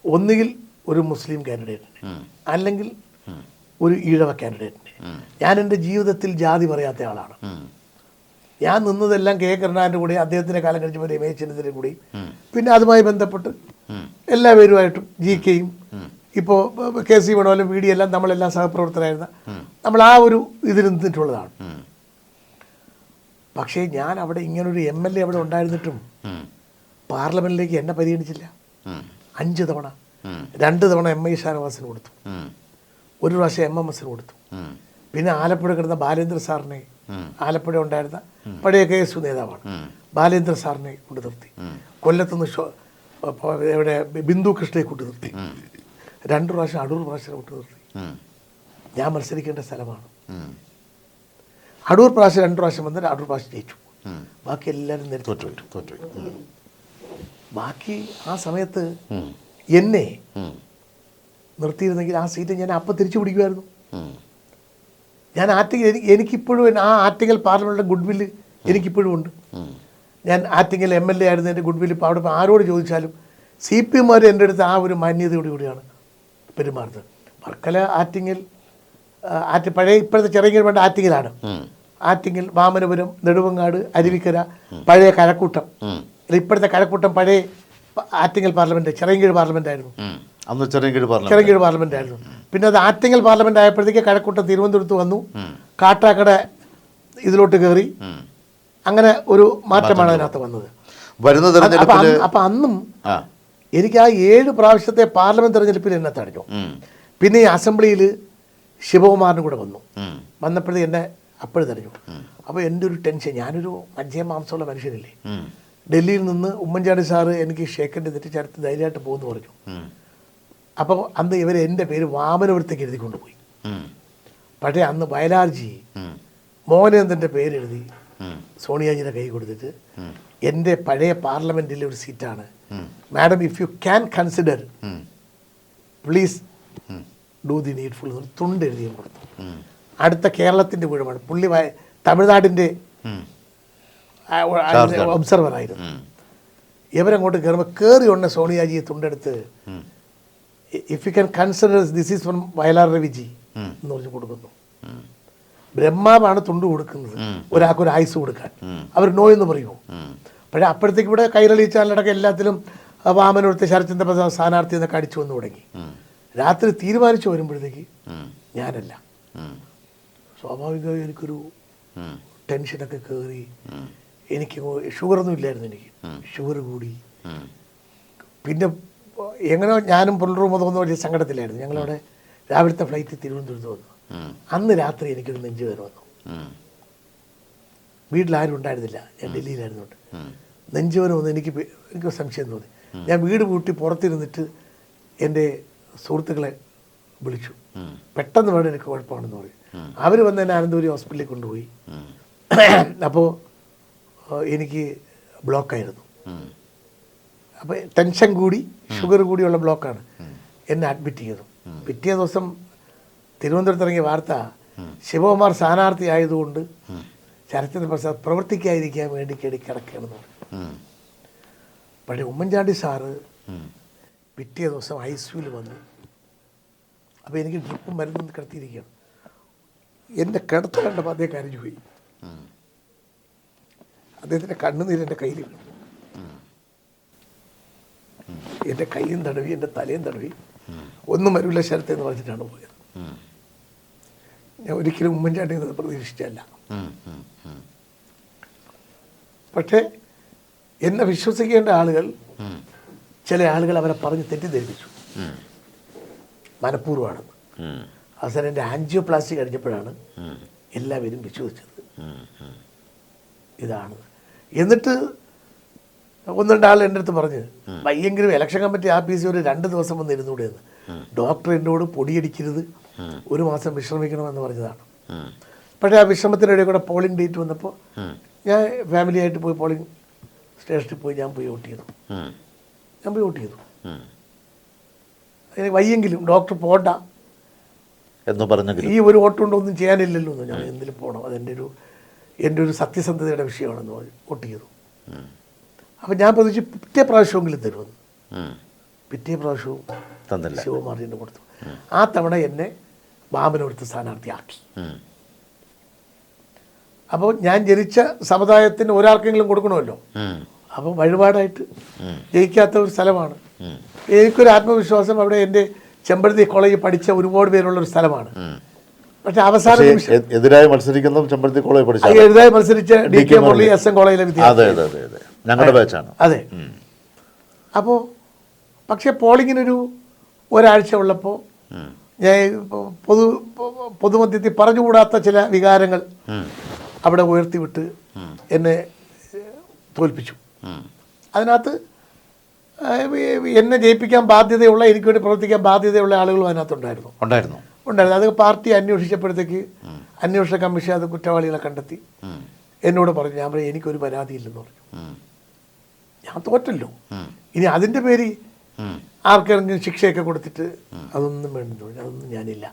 ഒന്നുകിൽ ഒരു മുസ്ലിം കാൻഡിഡേറ്റിനെ അല്ലെങ്കിൽ ഒരു ഈഴവ കാൻഡിഡേറ്റിനെ. ഞാൻ എൻ്റെ ജീവിതത്തിൽ ജാതി പറയാത്ത ആളാണ്. ഞാൻ നിന്നതെല്ലാം കെ കരുണാകരൻ്റെ കൂടെ, അദ്ദേഹത്തിൻ്റെ കാലം കഴിച്ചപ്പോൾ രമേശ് ചെന്നിത്തലയുടെ കൂടി, പിന്നെ അതുമായി ബന്ധപ്പെട്ട് എല്ലാ പേരുമായിട്ടും GKയും ഇപ്പോൾ KC വേണമല്ലോ VD എല്ലാം നമ്മളെല്ലാം സഹപ്രവർത്തകരായിരുന്ന നമ്മൾ ആ ഒരു ഇതിൽ നിന്നിട്ടുള്ളതാണ്. പക്ഷേ ഞാൻ അവിടെ ഇങ്ങനൊരു MLA അവിടെ ഉണ്ടായിരുന്നിട്ടും പാർലമെൻറ്റിലേക്ക് എന്നെ പരിഗണിച്ചില്ല. 5 തവണ, 2 തവണ MI ഷാനവാസിന് കൊടുത്തു, ഒരു പ്രാവശ്യം MMSന് കൊടുത്തു. പിന്നെ ആലപ്പുഴ കിടന്ന ബാലേന്ദ്ര സാറിനെ, ആലപ്പുഴ ഉണ്ടായിരുന്ന പഴയ KSU നേതാവാണ്, ബാലേന്ദ്ര സാറിനെ കൊണ്ടു നിർത്തി. കൊല്ലത്തുനിന്ന് ഇവിടെ ബിന്ദു കൃഷ്ണയെ കൊണ്ടു നിർത്തി. 2 പ്രാവശ്യം അടൂർ പ്രാവശ്യം കൊണ്ടു നിർത്തി. ഞാൻ മത്സരിക്കേണ്ട സ്ഥലമാണ്. അടൂർ പ്രാവശ്യം 2 പ്രാവശ്യം വന്നാൽ അടൂർ പ്രാവശ്യം ജയിച്ചു. ബാക്കി എല്ലാവരും നേരത്തെ തോറ്റു. ബാക്കി ആ സമയത്ത് എന്നെ നിർത്തിയിരുന്നെങ്കിൽ ആ സീറ്റ് ഞാൻ അപ്പം തിരിച്ചു പിടിക്കുമായിരുന്നു. ഞാൻ ആറ്റിങ്ങൽ, എനിക്കിപ്പോഴും ആ ആറ്റിങ്ങൽ പാർലമെൻറ്റിൻ്റെ ഗുഡ് വില്ല് എനിക്കിപ്പോഴും ഉണ്ട്. ഞാൻ ആറ്റിങ്ങൽ MLA ആയിരുന്നതിൻ്റെ ഗുഡ് വില്ല് ഇപ്പോൾ അവിടെ ആരോട് ചോദിച്ചാലും CPM എൻ്റെ അടുത്ത് ആ ഒരു മാന്യതയോടുകൂടിയാണ് പെരുമാറുന്നത്. വർക്കല, ആറ്റിങ്ങൽ, പഴയ ഇപ്പോഴത്തെ ചെറിയ വേണ്ട ആറ്റിങ്ങലാണ്. ആറ്റിങ്ങൽ, വാമനപുരം, നെടുവങ്ങാട്, അരുവിക്കര, പഴയ കഴക്കൂട്ടം. ഇപ്പോഴത്തെ കഴക്കൂട്ടം പഴയ ആറ്റിങ്ങൽ പാർലമെൻറ്റ്, ചെറിയങ്കീഴ് പാർലമെൻ്റ് ആയിരുന്നു. ചെറിയങ്കീഴ് പാർലമെൻ്റ് ആയിരുന്നു. പിന്നെ അത് ആറ്റിങ്ങൽ പാർലമെൻ്റ് ആയപ്പോഴത്തേക്ക് കഴക്കൂട്ടം തിരുവനന്തപുരത്ത് വന്നു, കാട്ടാക്കട ഇതിലോട്ട് കയറി. അങ്ങനെ ഒരു മാറ്റമാണ് അതിനകത്ത് വന്നത്. അപ്പം അന്നും എനിക്ക് ആ 7 പ്രാവശ്യത്തെ പാർലമെൻറ്റ് തെരഞ്ഞെടുപ്പിൽ എന്നെ തടഞ്ഞു. പിന്നെ ഈ അസംബ്ലിയിൽ ശിവകുമാറിനും കൂടെ വന്നപ്പോഴേ എന്നെ അപ്പോഴും തടഞ്ഞു. അപ്പോൾ എൻ്റെ ഒരു ടെൻഷൻ, ഞാനൊരു മജ്ജയും മാംസമുള്ള മനുഷ്യനില്ലേ. ഡൽഹിയിൽ നിന്ന് ഉമ്മൻചാണ്ടി സാറ് എനിക്ക് ഷേക്കൻ്റെ തെറ്റിച്ചടുത്ത് ധൈര്യമായിട്ട് പോകുന്നു പറഞ്ഞു. അപ്പോൾ അന്ന് ഇവർ എൻ്റെ പേര് വാമനപുരത്തേക്ക് എഴുതി കൊണ്ടുപോയി. പക്ഷേ അന്ന് വയലാർജി മോഹനേന്ദ്രൻ്റെ പേരെഴുതി സോണിയാജിയുടെ കൈ കൊടുത്തിട്ട്, എൻ്റെ പഴയ പാർലമെൻറ്റിലെ ഒരു സീറ്റാണ് madam, if you can consider please do the needful എന്ന് തുണ്ട് എഴുതിയും കൊടുത്തു. അടുത്ത കേരളത്തിൻ്റെ വീഴമാണ്. പുള്ളി തമിഴ്നാടിൻ്റെ ഒബ്സർവറായിരുന്നു. ഇവരങ്ങോട്ട് കയറുമ്പോൾ കയറി ഉടനെ സോണിയാജിയെ തുണ്ടെടുത്ത്, if you can consider this is from Vayalar Raviji എന്ന് പറഞ്ഞ് കൊടുക്കുന്നു. ബ്രഹ്മാവാണ് തുണ്ട് കൊടുക്കുന്നത് ഒരാൾക്കൊരു ആയുസ് കൊടുക്കാൻ. അവർ നോ എന്ന് പറയുമോ? പക്ഷേ അപ്പോഴത്തേക്ക് ഇവിടെ കൈരളി ചാനലടക്കം എല്ലാത്തിലും വാമനപുരത്തെ ശരത്ചന്ദ്ര പ്രസാദ് സ്ഥാനാർത്ഥി എന്നൊക്കെ അടിച്ചു വന്നു തുടങ്ങി. രാത്രി തീരുമാനിച്ചു വരുമ്പോഴത്തേക്ക് ഞാനല്ല. സ്വാഭാവികമായി എനിക്കൊരു ടെൻഷനൊക്കെ കയറി. എനിക്ക് ഷുഗറൊന്നും ഇല്ലായിരുന്നു, എനിക്ക് ഷുഗർ കൂടി. പിന്നെ എങ്ങനെയോ ഞാനും പുനലൂർ മുതൽ വലിയ സങ്കടത്തിലായിരുന്നു. ഞങ്ങളവിടെ രാവിലത്തെ ഫ്ലൈറ്റ് തിരുവനന്തപുരത്ത് വന്നു. അന്ന് രാത്രി എനിക്കൊരു നെഞ്ചുവേദന വന്നു. വീട്ടിലാരും ഉണ്ടായിരുന്നില്ല, ഞാൻ ഡൽഹിയിലായിരുന്നുകൊണ്ട്. നെഞ്ചുവേദന വന്നു. എനിക്ക് സംശയം തോന്നി. ഞാൻ വീട് പൂട്ടി പുറത്തിരുന്നിട്ട് എൻ്റെ സുഹൃത്തുക്കളെ വിളിച്ചു. പെട്ടെന്ന് വേണം, എനിക്ക് കുഴപ്പമാണെന്ന് പറയും. അവർ വന്ന് എന്നെ അനന്തപുരി ഹോസ്പിറ്റലിൽ കൊണ്ടുപോയി. അപ്പോൾ എനിക്ക് ബ്ലോക്കായിരുന്നു. അപ്പോൾ ടെൻഷൻ കൂടി, ഷുഗർ കൂടിയുള്ള ബ്ലോക്കാണ്. എന്നെ അഡ്മിറ്റ് ചെയ്തു. പിറ്റേ ദിവസം തിരുവനന്തപുരത്ത് ഇറങ്ങിയ വാർത്ത, ശിവകുമാർ സ്ഥാനാർത്ഥി ആയതുകൊണ്ട് ശരത്ചന്ദ്ര പ്രസാദ് പ്രവർത്തിക്കാതിരിക്കാൻ വേണ്ടി കിടക്കുകയാണെന്ന് പറഞ്ഞു. പക്ഷേ ഉമ്മൻചാണ്ടി സാറ് പിറ്റേ ദിവസം ICUവിൽ വന്നു. അപ്പോൾ എനിക്ക് ഡ്രിപ്പും മരുന്നും കിടത്തിയിരിക്കുകയാണ്. എൻ്റെ കിടത്ത് കണ്ടപ്പോൾ അദ്ദേഹം കരഞ്ഞു പോയി. അദ്ദേഹത്തിൻ്റെ കണ്ണുനീര് എൻ്റെ കയ്യിൽ വീണു. എൻ്റെ കൈയും തടവി, എൻ്റെ തലയും തടവി, ഒന്നും വരില്ല ശരത്ത് എന്ന് പറഞ്ഞിട്ടാണ് പോയത്. ഞാൻ ഒരിക്കലും ഉമ്മൻചാണ്ടി പ്രതീക്ഷിച്ചല്ല. പക്ഷേ എന്നെ വിശ്വസിക്കേണ്ട ആളുകൾ, ചില ആളുകൾ അവരെ പറഞ്ഞ് തെറ്റിദ്ധരിപ്പിച്ചു, മനഃപൂർവ്വമാണെന്ന്. അവസാനം എൻ്റെ ആൻജിയോപ്ലാസ്റ്റി കഴിഞ്ഞപ്പോഴാണ് എല്ലാവരും വിശ്വസിച്ചത് ഇതാണ്. എന്നിട്ട് 1-2 ആൾ എൻ്റെ അടുത്ത് പറഞ്ഞ്, വയ്യെങ്കിലും ഇലക്ഷൻ കമ്മിറ്റി ആഫീസിൽ ഒരു 2 ദിവസം വന്ന് ഇരുന്നൂടെ എന്ന്. ഡോക്ടർ എന്നോട് പൊടിയടിക്കരുത്, 1 മാസം വിശ്രമിക്കണമെന്ന് പറഞ്ഞതാണ്. പക്ഷേ ആ വിശ്രമത്തിനിടെ കൂടെ പോളിംഗ് ഡേറ്റ് വന്നപ്പോൾ ഞാൻ ഫാമിലിയായിട്ട് പോയി പോളിംഗ് സ്റ്റേഷനിൽ പോയി ഞാൻ പോയി വോട്ട് ചെയ്തു. എനിക്ക് വയ്യെങ്കിലും ഡോക്ടർ പോണ്ട എന്ന് പറഞ്ഞെങ്കിലും ഈ ഒരു വോട്ട് കൊണ്ട് ഒന്നും ചെയ്യാനില്ലല്ലോ എന്ന് ഞാൻ എന്തിലും പോകണം, എൻ്റെ ഒരു സത്യസന്ധതയുടെ വിഷയമാണെന്ന് വോട്ട് ചെയ്തു. അപ്പം ഞാൻ പ്രതീക്ഷിച്ച് പിറ്റേ പ്രാവശ്യമെങ്കിലും തരുമെന്ന്. പിറ്റേ പ്രാവശ്യവും തന്നില്ല, ശിവകുമാറിന് കൊടുത്തു. ആ തവണ എന്നെ ബാബനോടുത്ത് സ്ഥാനാർത്ഥിയാക്കി. അപ്പോൾ ഞാൻ ജനിച്ച സമുദായത്തിന് ഒരാൾക്കെങ്കിലും കൊടുക്കണമല്ലോ. അപ്പോൾ വഴിപാടായിട്ട് ജയിക്കാത്ത ഒരു സ്ഥലമാണ്. എനിക്കൊരു ആത്മവിശ്വാസം, അവിടെ എൻ്റെ ചെമ്പഴന്തി കോളേജിൽ പഠിച്ച ഒരുപാട് പേരുള്ള ഒരു സ്ഥലമാണ്. പക്ഷെ അവസാന എതിരായി മത്സരിക്കുന്ന ചെമ്പഴന്തി കോളേജ് എതിരായി മത്സരിച്ച DK മുരളി SM കോളേജിലെ വിദ്യാർത്ഥി. അതെ. അപ്പോൾ പക്ഷേ പോളിങ്ങിനൊരു ഒരാഴ്ച ഉള്ളപ്പോൾ ഞാൻ പൊതുമധ്യത്തിൽ പറഞ്ഞുകൂടാത്ത ചില വികാരങ്ങൾ അവിടെ ഉയർത്തിവിട്ട് എന്നെ തോൽപ്പിച്ചു. അതിനകത്ത് എന്നെ ജയിപ്പിക്കാൻ ബാധ്യതയുള്ള, എനിക്ക് വേണ്ടി പ്രവർത്തിക്കാൻ ബാധ്യതയുള്ള ആളുകളും അതിനകത്തുണ്ടായിരുന്നു. അത് പാർട്ടി അന്വേഷിച്ചപ്പോഴത്തേക്ക് അന്വേഷണ കമ്മീഷൻ അത് കുറ്റവാളികളെ കണ്ടെത്തി. എന്നോട് പറഞ്ഞു, ഞാൻ പറഞ്ഞു എനിക്കൊരു പരാതിയില്ലെന്ന് പറഞ്ഞു. ഞാൻ തോറ്റല്ലോ, ഇനി അതിൻ്റെ പേര് ആർക്കെങ്കിലും ശിക്ഷയൊക്കെ കൊടുത്തിട്ട് അതൊന്നും വേണ്ടെന്ന് പറഞ്ഞു. അതൊന്നും ഞാനില്ല,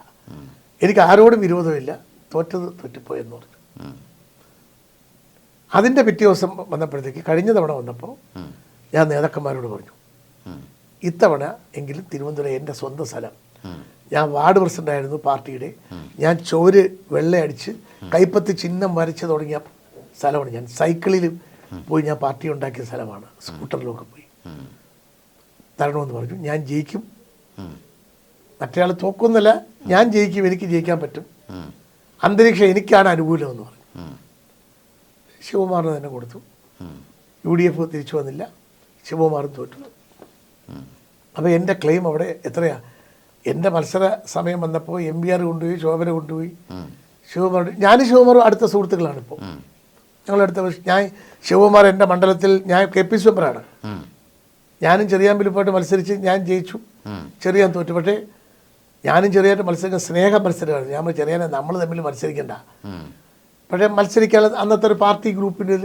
എനിക്ക് ആരോടും വിരോധമില്ല, തോറ്റത് തോറ്റിപ്പോയെന്ന് പറഞ്ഞു. അതിൻ്റെ പിറ്റേ ദിവസം വന്നപ്പോഴത്തേക്ക്, കഴിഞ്ഞ തവണ വന്നപ്പോൾ ഞാൻ നേതാക്കന്മാരോട് പറഞ്ഞു, ഇത്തവണ എങ്കിലും തിരുവനന്തപുരം എൻ്റെ സ്വന്തം സ്ഥലം, ഞാൻ വാർഡ് പ്രസിഡൻ്റായിരുന്നു പാർട്ടിയുടെ, ഞാൻ ചോര് വെള്ളയടിച്ച് കൈപ്പത്തി ചിഹ്നം വരച്ച് തുടങ്ങിയ സ്ഥലമാണ്. ഞാൻ സൈക്കിളിൽ പോയി ഞാൻ പാർട്ടി ഉണ്ടാക്കിയ സ്ഥലമാണ്, സ്കൂട്ടറിലൊക്കെ പോയി തരണമെന്ന് പറഞ്ഞു. ഞാൻ ജയിക്കും, മറ്റേയാൾ തോക്കൊന്നുമല്ല, ഞാൻ ജയിക്കും, എനിക്ക് ജയിക്കാൻ പറ്റും, അന്തരീക്ഷം എനിക്കാണ് അനുകൂലമെന്ന് പറഞ്ഞു. ശിവകുമാറിന് തന്നെ കൊടുത്തു. UDF തിരിച്ചു വന്നില്ല, ശിവകുമാറും തോറ്റു. അപ്പോൾ എൻ്റെ ക്ലെയിം അവിടെ എത്രയാണ്? എൻ്റെ മത്സര സമയം വന്നപ്പോൾ MBR കൊണ്ടുപോയി, ശോഭന കൊണ്ടുപോയി, ഞാനും ശിവകുമാറും അടുത്ത സുഹൃത്തുക്കളാണ്. ഇപ്പോൾ ഞാൻ ശിവകുമാർ എൻ്റെ മണ്ഡലത്തിൽ, ഞാൻ KPC മെമ്പറാണ്, ഞാനും ചെറിയാമ്പിൽ പോയിട്ട് മത്സരിച്ച് ഞാൻ ജയിച്ചു, ചെറിയാൻ തോറ്റു. പക്ഷേ ഞാനും ചെറിയായിട്ട് മത്സരിക്കുന്ന സ്നേഹ മത്സരമാണ്. ഞാൻ ചെറിയാനെ നമ്മൾ തമ്മിൽ മത്സരിക്കണ്ട, പക്ഷേ മത്സരിക്കാതെ അന്നത്തെ ഒരു പാർട്ടി ഗ്രൂപ്പിൻ്റെ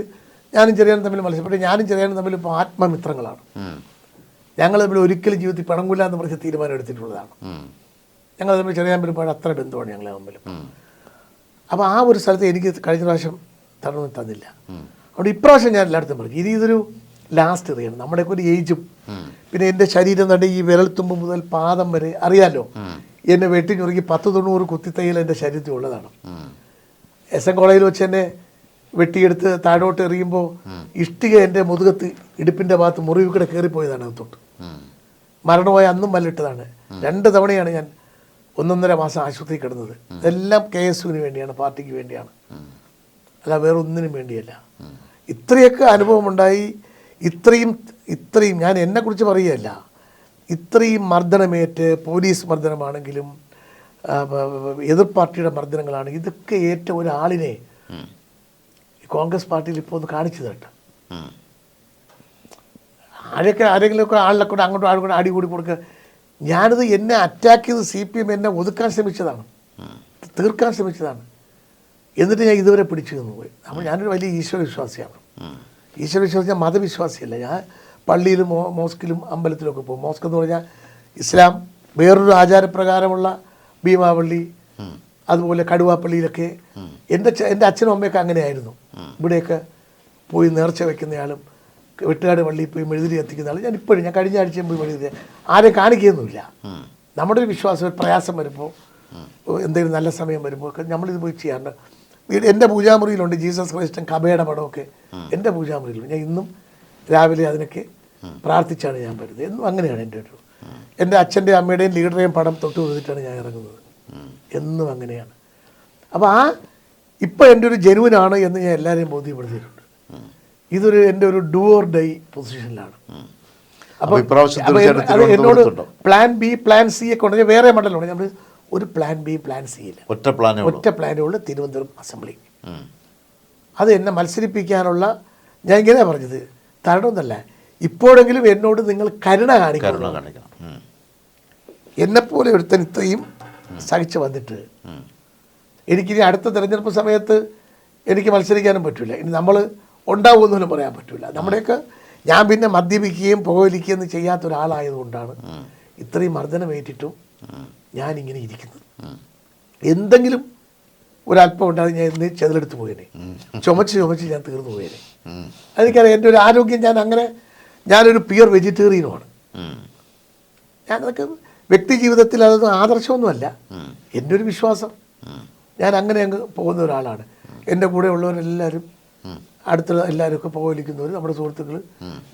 ഞാനും ചെറിയാനും തമ്മിൽ മത്സരം. പക്ഷേ ഞാനും ചെറിയാനും തമ്മിൽ ഇപ്പോൾ ആത്മമിത്രങ്ങളാണ്. ഞങ്ങൾ തമ്മിൽ ഒരിക്കലും ജീവിതത്തിൽ പിണങ്ങില്ല എന്ന് പറഞ്ഞ തീരുമാനം എടുത്തിട്ടുള്ളതാണ്. ഞങ്ങൾ തമ്മിൽ ചെറിയാമ്പിൽ പോയാൽ അത്ര ബന്ധമാണ് ഞങ്ങൾ തമ്മിൽ. അപ്പോൾ ആ ഒരു സ്ഥലത്ത് എനിക്ക് കഴിഞ്ഞ പ്രാവശ്യം തന്നില്ല. അതുകൊണ്ട് ഇപ്രാവശ്യം ഞാൻ എല്ലായിടത്തും പറഞ്ഞു, ഇതൊരു ലാസ്റ്റ് എറിയണം. നമ്മുടെയൊക്കെ ഒരു ഏജും പിന്നെ എൻ്റെ ശരീരം തന്നെ ഈ വിരൽത്തുമ്പ് മുതൽ പാദം വരെ അറിയാമല്ലോ, എന്നെ വെട്ടി ഞുറുക്കി 10-90 കുത്തിത്തയ്യൽ എൻ്റെ ശരീരത്തിൽ ഉള്ളതാണ്. SM കോളേജിൽ വെച്ച് എന്നെ വെട്ടിയെടുത്ത് താഴോട്ട് എറിയുമ്പോൾ ഇഷ്ടിക എൻ്റെ മുതുകത്ത് ഇടുപ്പിൻ്റെ ഭാഗത്ത് മുറിവ് കൂടെ കയറിപ്പോയതാണ്. അകത്തോട്ട് മരണമായ അന്നും മല്ലിട്ടതാണ്. 2 തവണയാണ് ഞാൻ 1.5 മാസം ആശുപത്രി കിടന്നത്. ഇതെല്ലാം KSUവിന് വേണ്ടിയാണ്, പാർട്ടിക്ക് വേണ്ടിയാണ്, അല്ല വേറെ ഒന്നിനും വേണ്ടിയല്ല. ഇത്രയൊക്കെ അനുഭവമുണ്ടായി. ഇത്രയും ഞാൻ എന്നെക്കുറിച്ച് പറയുകയല്ല, ഇത്രയും മർദ്ദനമേറ്റ്, പോലീസ് മർദ്ദനമാണെങ്കിലും എതിർ പാർട്ടിയുടെ മർദ്ദനങ്ങളാണെങ്കിൽ ഇതൊക്കെ ഏറ്റ ഒരാളിനെ കോൺഗ്രസ് പാർട്ടിയിൽ ഇപ്പോൾ ഒന്ന് കാണിച്ചു തരട്ടെ. ആരെങ്കിലുമൊക്കെ ആളിനെ കൊണ്ട് അങ്ങോട്ടും അടി കൂടി കൊടുക്കുക. ഞാനിത് എന്നെ അറ്റാക്ക് ചെയ്ത് CPM എന്നെ ഒതുക്കാൻ ശ്രമിച്ചതാണ്, തീർക്കാൻ ശ്രമിച്ചതാണ്. എന്നിട്ട് ഞാൻ ഇതുവരെ പിടിച്ചു നിന്ന് പോയി. അപ്പോൾ ഞാനൊരു വലിയ ഈശ്വരവിശ്വാസിയാണ്. ഈശ്വരവിശ്വാസി, ഞാൻ മതവിശ്വാസിയല്ല. ഞാൻ പള്ളിയിലും മോസ്കിലും അമ്പലത്തിലൊക്കെ പോകും. മോസ്ക് എന്ന് പറഞ്ഞാൽ ഇസ്ലാം, വേറൊരു ആചാരപ്രകാരമുള്ള ഭീമാപള്ളി, അതുപോലെ കടുവാപ്പള്ളിയിലൊക്കെ എൻ്റെ അച്ഛനും അമ്മയൊക്കെ അങ്ങനെയായിരുന്നു. ഇവിടെയൊക്കെ പോയി നേർച്ച വയ്ക്കുന്നയാളും വെട്ടുകാട് പള്ളിയിൽ പോയി മെഴുതിരി കത്തിക്കുന്ന ആളും ഞാൻ ഇപ്പോഴും, ഞാൻ കഴിഞ്ഞ ആഴ്ചയും പോയി മെഴുതിരി ആരെയും കാണിക്കുകയൊന്നുമില്ല. നമ്മുടെ ഒരു വിശ്വാസം, ഒരു പ്രയാസം വരുമ്പോൾ, എന്തെങ്കിലും നല്ല സമയം വരുമ്പോൾ ഒക്കെ നമ്മളിത് പോയി ചെയ്യാറുണ്ട്. എൻ്റെ പൂജാമുറിയിലുണ്ട് ജീസസ് ക്രൈസ്റ്റും കബയുടെ പടമൊക്കെ എൻ്റെ പൂജാമുറിയിലുണ്ട്. ഞാൻ ഇന്നും രാവിലെ അതിനൊക്കെ പ്രാർത്ഥിച്ചാണ് ഞാൻ വരുന്നത്. എന്നും അങ്ങനെയാണ് എൻ്റെ അച്ഛൻ്റെയും അമ്മയുടെയും ലീഡറേയും പടം തൊട്ട് കൊടുത്തിട്ടാണ് ഞാൻ ഇറങ്ങുന്നത്. എന്നും അങ്ങനെയാണ്. അപ്പോൾ ഇപ്പം എൻ്റെ ഒരു ജനുവിനാണ് എന്ന് ഞാൻ എല്ലാവരെയും ബോധ്യപ്പെടുത്തിയിട്ടുണ്ട്. എൻ്റെ ഒരു ഡു ഓർ ഡൈ പൊസിഷനിലാണ്. അപ്പോൾ എന്നോട് പ്ലാൻ B, പ്ലാൻ C ഒക്കെ ഉണ്ടെങ്കിൽ വേറെ മണ്ഡലമുണ്ട്. നമ്മൾ ഒരു പ്ലാൻ B, പ്ലാൻ C ഇല്ല, ഒറ്റ പ്ലാനേ ഉള്ളൂ, തിരുവനന്തപുരം അസംബ്ലി. അത് എന്നെ മത്സരിപ്പിക്കാനുള്ള, ഞാൻ ഇങ്ങനെയാണ് പറഞ്ഞത്, തരണമെന്നല്ല, ഇപ്പോഴെങ്കിലും എന്നോട് നിങ്ങൾ കരുണ കാണിക്കണം. എന്നെപ്പോലെ ഒരുത്തൻ ഇത്രയും സഹിച്ച് വന്നിട്ട് എനിക്കിനി അടുത്ത തിരഞ്ഞെടുപ്പ് സമയത്ത് എനിക്ക് മത്സരിക്കാനും പറ്റില്ല. ഇനി നമ്മൾ ഉണ്ടാവുമെന്നൊന്നും പറയാൻ പറ്റില്ല. നമ്മുടെയൊക്കെ ഞാൻ പിന്നെ മദ്യപിക്കുകയും പുകവലിക്കുകയും ചെയ്യാത്ത ഒരാളായതുകൊണ്ടാണ് ഇത്രയും മർദ്ദനമേറ്റിട്ടും ഞാനിങ്ങനെ ഇരിക്കുന്നത്. എന്തെങ്കിലും ഒരല്പം ഉണ്ടാകും ഞാൻ ഇന്ന് ചെതിലെടുത്ത് പോയേനെ, ചുമച്ച് ഞാൻ തീർന്നു പോയേനെ. എനിക്കറിയാം എൻ്റെ ഒരു ആരോഗ്യം ഞാനൊരു പ്യുവർ വെജിറ്റേറിയനുമാണ്. ഞാനതൊക്കെ വ്യക്തി ജീവിതത്തിൽ അതൊന്നും ആദർശമൊന്നുമല്ല, എൻ്റെ ഒരു വിശ്വാസം. ഞാൻ അങ്ങനെ അങ്ങ് പോകുന്ന ഒരാളാണ്. എൻ്റെ കൂടെ ഉള്ളവരെല്ലാവരും അടുത്തുള്ള എല്ലാവരും ഒക്കെ പുകവലിക്കുന്നവർ, നമ്മുടെ സുഹൃത്തുക്കൾ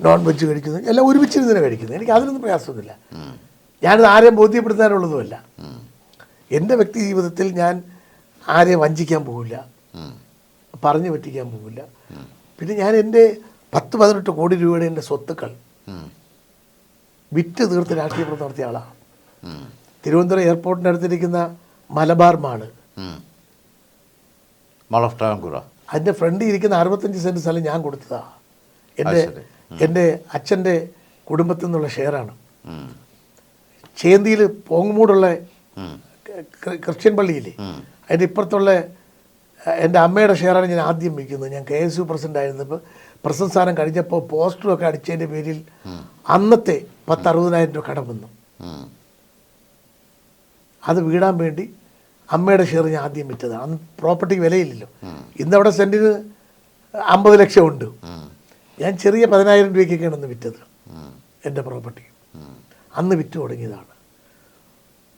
നോൺ വെജ് കഴിക്കുന്നത് എല്ലാം ഒരുമിച്ചിരുന്ന് കഴിക്കുന്നത്. എനിക്ക് അതിനൊന്നും പ്രയാസമൊന്നുമില്ല. ഞാനത് ആരെയും ബോധ്യപ്പെടുത്താനുള്ളതുമല്ല. എൻ്റെ വ്യക്തി ജീവിതത്തിൽ ഞാൻ ആരെയും വഞ്ചിക്കാൻ പോകില്ല, പറഞ്ഞു പറ്റിക്കാൻ പോകില്ല. പിന്നെ ഞാൻ എൻ്റെ 10-18 കോടി രൂപയുടെ എൻ്റെ സ്വത്തുക്കൾ വിറ്റ് തീർത്ത് രാഷ്ട്രീയ പ്രവർത്തനം നടത്തിയ ആളാണ്. തിരുവനന്തപുരം എയർപോർട്ടിൻ്റെ അടുത്തിരിക്കുന്ന മലബാർ മാള്, അതിൻ്റെ ഫ്രണ്ടിൽ ഇരിക്കുന്ന 65 സെൻറ്റ് സ്ഥലം ഞാൻ കൊടുത്തതാണ്. എൻ്റെ അച്ഛൻ്റെ കുടുംബത്തിൽ നിന്നുള്ള ഷെയറാണ്. ചേന്തിയിൽ പോങ്ങുമൂടുള്ള ക്രിസ്ത്യൻ പള്ളിയില്ലേ, അതിൻ്റെ ഇപ്പുറത്തുള്ള എൻ്റെ അമ്മയുടെ ഷെയറാണ് ഞാൻ ആദ്യം വയ്ക്കുന്നത്. ഞാൻ KSU പ്രസിഡൻ്റ് ആയിരുന്നപ്പോൾ പ്രസിഡന്റ് സ്ഥാനം കഴിഞ്ഞപ്പോൾ പോസ്റ്ററൊക്കെ അടിച്ചതിൻ്റെ പേരിൽ അന്നത്തെ 10-60,000 രൂപ കടം വന്നു. അത് വീടാൻ വേണ്ടി അമ്മയുടെ ഷെയർ ഞാൻ ആദ്യം വിറ്റതാണ്. അന്ന് പ്രോപ്പർട്ടിക്ക് വിലയില്ലല്ലോ. ഇന്നവിടെ സെൻറ്റിന് 50 ലക്ഷം ഉണ്ട്. ഞാൻ ചെറിയ 10,000 രൂപയ്ക്കൊക്കെയാണ് അന്ന് വിറ്റത് എൻ്റെ പ്രോപ്പർട്ടി. അന്ന് വിറ്റ് തുടങ്ങിയതാണ്.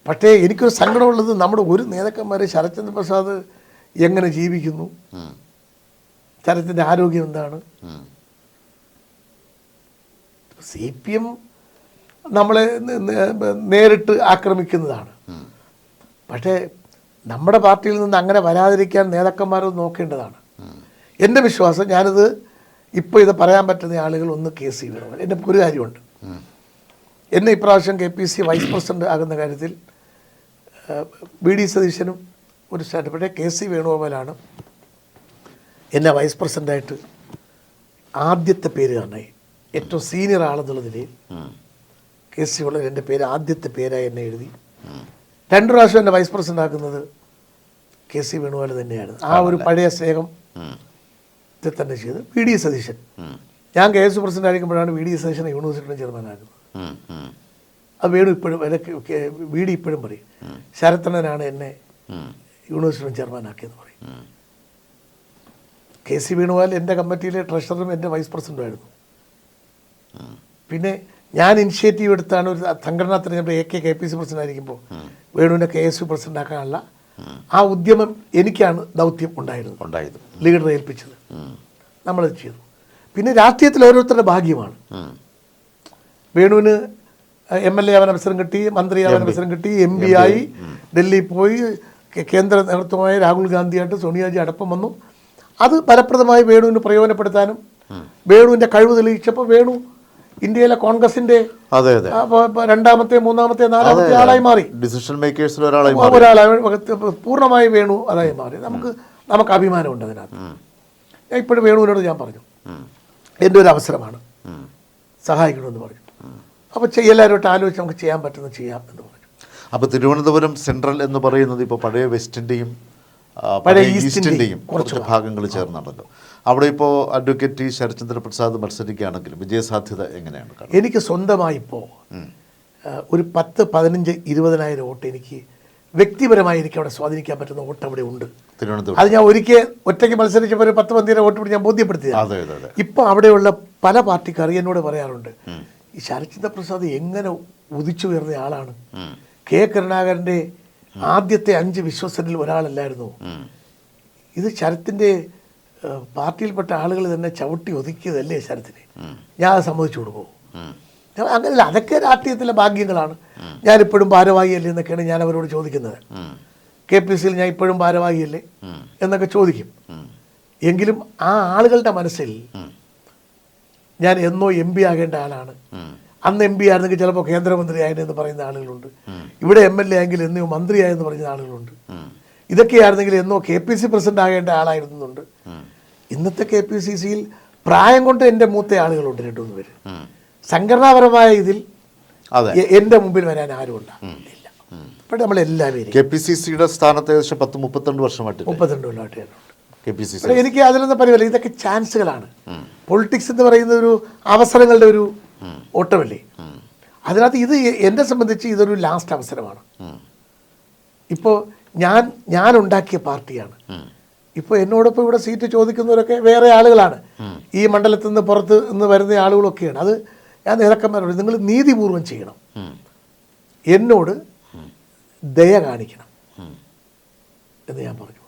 പക്ഷേ എനിക്കൊരു സങ്കടമുള്ളത്, നമ്മുടെ ഒരു നേതാക്കന്മാർ ശരത്ചന്ദ്ര പ്രസാദ് എങ്ങനെ ജീവിക്കുന്നു, ശരത്തിൻ്റെ ആരോഗ്യം എന്താണ്. CPM നമ്മളെ നേരിട്ട് ആക്രമിക്കുന്നതാണ്. പക്ഷേ നമ്മുടെ പാർട്ടിയിൽ നിന്ന് അങ്ങനെ വരാതിരിക്കാൻ നേതാക്കന്മാരത് നോക്കേണ്ടതാണ്. എൻ്റെ വിശ്വാസം, ഞാനിത് ഇപ്പോൾ ഇത് പറയാൻ പറ്റുന്ന ആളുകൾ ഒന്ന് KC വേണുഗോപാൽ. എൻ്റെ ഒരു കാര്യമുണ്ട്, എന്നെ ഇപ്രാവശ്യം KPC വൈസ് പ്രസിഡന്റ് ആകുന്ന കാര്യത്തിൽ BD സതീശനും ഒരു സ്റ്റാൻഡ്. പക്ഷേ KC വേണുഗോപാലാണ് എന്നെ വൈസ് പ്രസിഡൻ്റായിട്ട് ആദ്യത്തെ പേര് കാണായി. ഏറ്റവും സീനിയർ ആളെന്നുള്ളതിൽ KC ഉള്ള എൻ്റെ പേര് ആദ്യത്തെ പേരായി എന്നെ എഴുതി. 2 പ്രാവശ്യം എൻ്റെ വൈസ് പ്രസിഡൻ്റ് ആക്കുന്നത് KC വേണുഗോപാൽ തന്നെയാണ്. ആ ഒരു പഴയ സ്നേഹം തന്നെ ചെയ്ത്. BD സതീശൻ, ഞാൻ KSU പ്രസിഡന്റ് ആയിരിക്കുമ്പോഴാണ് BD സതീശനെ യൂണിവേഴ്സിറ്റിയുടെ ചെയർമാനാകുന്നത്. അത് വേണു ഇപ്പോഴും BD ഇപ്പോഴും പറയും, ശരത്തണ്ണനാണ് എന്നെ യൂണിവേഴ്സിറ്റിയുടെ ചെയർമാനാക്കിയെന്ന് പറയും. KC വേണുഗോപാൽ എൻ്റെ കമ്മിറ്റിയിലെ ട്രഷററും എൻ്റെ വൈസ് പ്രസിഡന്റുമായിരുന്നു. പിന്നെ ഞാൻ ഇനിഷ്യേറ്റീവ് എടുത്താണ് ഒരു സംഘടനാ തെരഞ്ഞെടുപ്പ് KPC പ്രസിഡന്റ് ആയിരിക്കുമ്പോൾ വേണുവിനെ KSU പ്രസിഡന്റ് ആക്കാനുള്ള ആ ഉദ്യമം എനിക്കാണ് ദൗത്യം ഉണ്ടായത്, ലീഡർ ഏൽപ്പിച്ചത്. നമ്മളത് ചെയ്തു. പിന്നെ രാഷ്ട്രീയത്തിൽ ഓരോരുത്തരുടെ ഭാഗ്യമാണ്. വേണുവിന് MLA ആവാൻ അവസരം കിട്ടി, മന്ത്രിയാവാൻ അവസരം കിട്ടി, MP ആയി, ഡൽഹി പോയി, കേന്ദ്ര നേതൃത്വമായ രാഹുൽ ഗാന്ധിയായിട്ട് സോണിയാജി അടപ്പം വന്നു. അത് ഫലപ്രദമായി വേണുവിന് പ്രയോജനപ്പെടുത്താനും വേണുവിൻ്റെ കഴിവ് തെളിയിച്ചപ്പോൾ വേണു ഇന്ത്യയിലെ കോൺഗ്രസിന്റെ രണ്ടാമത്തെ, മൂന്നാമത്തെ, നാലാമത്തെ ആളായി മാറി. ഡിസിഷൻ മേക്കേഴ്സിൽ ഒരാളായി പൂർണ്ണമായി വേണു അതായി മാറി. നമുക്ക് അഭിമാനമുണ്ട് അതിനകത്ത്. ഞാൻ ഇപ്പോഴും വേണുവിനോട് ഞാൻ പറഞ്ഞു, എൻ്റെ ഒരു അവസരമാണ്, സഹായിക്കണമെന്ന് പറഞ്ഞു. അപ്പോൾ എല്ലാവരുമായിട്ട് ആലോചിച്ച് നമുക്ക് ചെയ്യാൻ പറ്റുന്നത് ചെയ്യാം എന്ന് പറഞ്ഞു. അപ്പോൾ തിരുവനന്തപുരം സെൻട്രൽ എന്ന് പറയുന്നത് ഇപ്പോൾ പഴയ വെസ്റ്റിൻ്റെയും പഴയ ഈസ്റ്റിൻ്റെയും കുറച്ച് ഭാഗങ്ങൾ ചേർന്നുണ്ടല്ലോ. അവിടെ ഇപ്പോൾ അഡ്വക്കേറ്റ് ശരത്ചന്ദ്ര പ്രസാദ് മത്സരിക്കുകയാണെങ്കിലും വിജയസാധ്യത എങ്ങനെയാണ്? എനിക്ക് സ്വന്തമായി ഇപ്പോൾ ഒരു 10, 15, 20,000 വോട്ട് എനിക്ക് വ്യക്തിപരമായി എനിക്ക് അവിടെ സ്വാധീനിക്കാൻ പറ്റുന്ന വോട്ട് അവിടെ ഉണ്ട് തിരുവനന്തപുരം. അത് ഞാൻ ഒറ്റയ്ക്ക് മത്സരിച്ചപ്പോൾ ഒരു 10-15 വോട്ട് ഞാൻ ബോധ്യപ്പെടുത്തിയത്. ഇപ്പോൾ അവിടെയുള്ള പല പാർട്ടിക്കാർ എന്നോട് പറയാറുണ്ട്, ഈ ശരത്ചന്ദ്ര പ്രസാദ് എങ്ങനെ ഉദിച്ചുയർന്ന ആളാണ്. കരുണാകരൻ്റെ ആദ്യത്തെ 5 വിശ്വസനിൽ ഒരാളല്ലായിരുന്നു. ഇത് ശരത്തിൻ്റെ പാർട്ടിയിൽപ്പെട്ട ആളുകൾ തന്നെ ചവിട്ടി ഒതുക്കിയതല്ലേ ശരത്തിനെ. ഞാൻ അത് സമ്മതിച്ചു കൊടുക്കുമോ? അങ്ങനെയല്ല, അതൊക്കെ രാഷ്ട്രീയത്തിലെ ഭാഗ്യങ്ങളാണ്. ഞാനിപ്പോഴും ഭാരവാഹിയല്ലേ എന്നൊക്കെയാണ് ഞാൻ അവരോട് ചോദിക്കുന്നത്. KPCയിൽ ഞാൻ ഇപ്പോഴും ഭാരവാഹിയല്ലേ എന്നൊക്കെ ചോദിക്കും. എങ്കിലും ആ ആളുകളുടെ മനസ്സിൽ ഞാൻ എന്നോ MP ആകേണ്ട ആളാണ്. അന്ന് MP ആയിരുന്നെങ്കിൽ ചിലപ്പോൾ കേന്ദ്രമന്ത്രി ആയെന്ന് പറയുന്ന ആളുകളുണ്ട്. ഇവിടെ MLA ആയെങ്കിൽ എന്നോ മന്ത്രിയായെന്ന് പറയുന്ന ആളുകളുണ്ട്. ഇതൊക്കെയായിരുന്നെങ്കിൽ എന്നോ KPC പ്രസിഡന്റ് ആകേണ്ട ആളായിരുന്നുണ്ട്. ഇന്നത്തെ KPCCയിൽ പ്രായം കൊണ്ട് എൻ്റെ മൂത്ത ആളുകളുണ്ട് 2-3 പേര്. സംഘടനാപരമായ ഇതിൽ അതെ. എൻ്റെ മുമ്പിൽ വരാൻ ആരും ഉണ്ടാകില്ല. ഇപ്പോഴും നമ്മളെല്ലാവരും KPCCയുടെ സ്ഥാനത്ത് ഏകദേശം 10-32 വർഷമായിട്ട് 32 കൊല്ലമായിട്ട് KPCC. എനിക്ക് അതിലൊന്നും പരിമില്ല. ഇതൊക്കെ ചാൻസുകളാണ്. പൊളിറ്റിക്സ് എന്ന് പറയുന്ന ഒരു അവസരങ്ങളുടെ ഒരു ഓട്ടമല്ലേ. അതിനകത്ത് ഇത് എന്നെ സംബന്ധിച്ച് ഇതൊരു ലാസ്റ്റ് അവസരമാണ്. ഇപ്പോൾ ഞാൻ ഉണ്ടാക്കിയ പാർട്ടിയാണ്. ഇപ്പോൾ എന്നോടൊപ്പം ഇവിടെ സീറ്റ് ചോദിക്കുന്നവരൊക്കെ വേറെ ആളുകളാണ്. ഈ മണ്ഡലത്തിൽ നിന്ന് പുറത്ത് നിന്ന് വരുന്ന ആളുകളൊക്കെയാണ്. അത് ഞാൻ നേതാക്കന്മാരോട് നിങ്ങൾ നീതിപൂർവം ചെയ്യണം, എന്നോട് ദയ കാണിക്കണം എന്ന് ഞാൻ പറഞ്ഞു.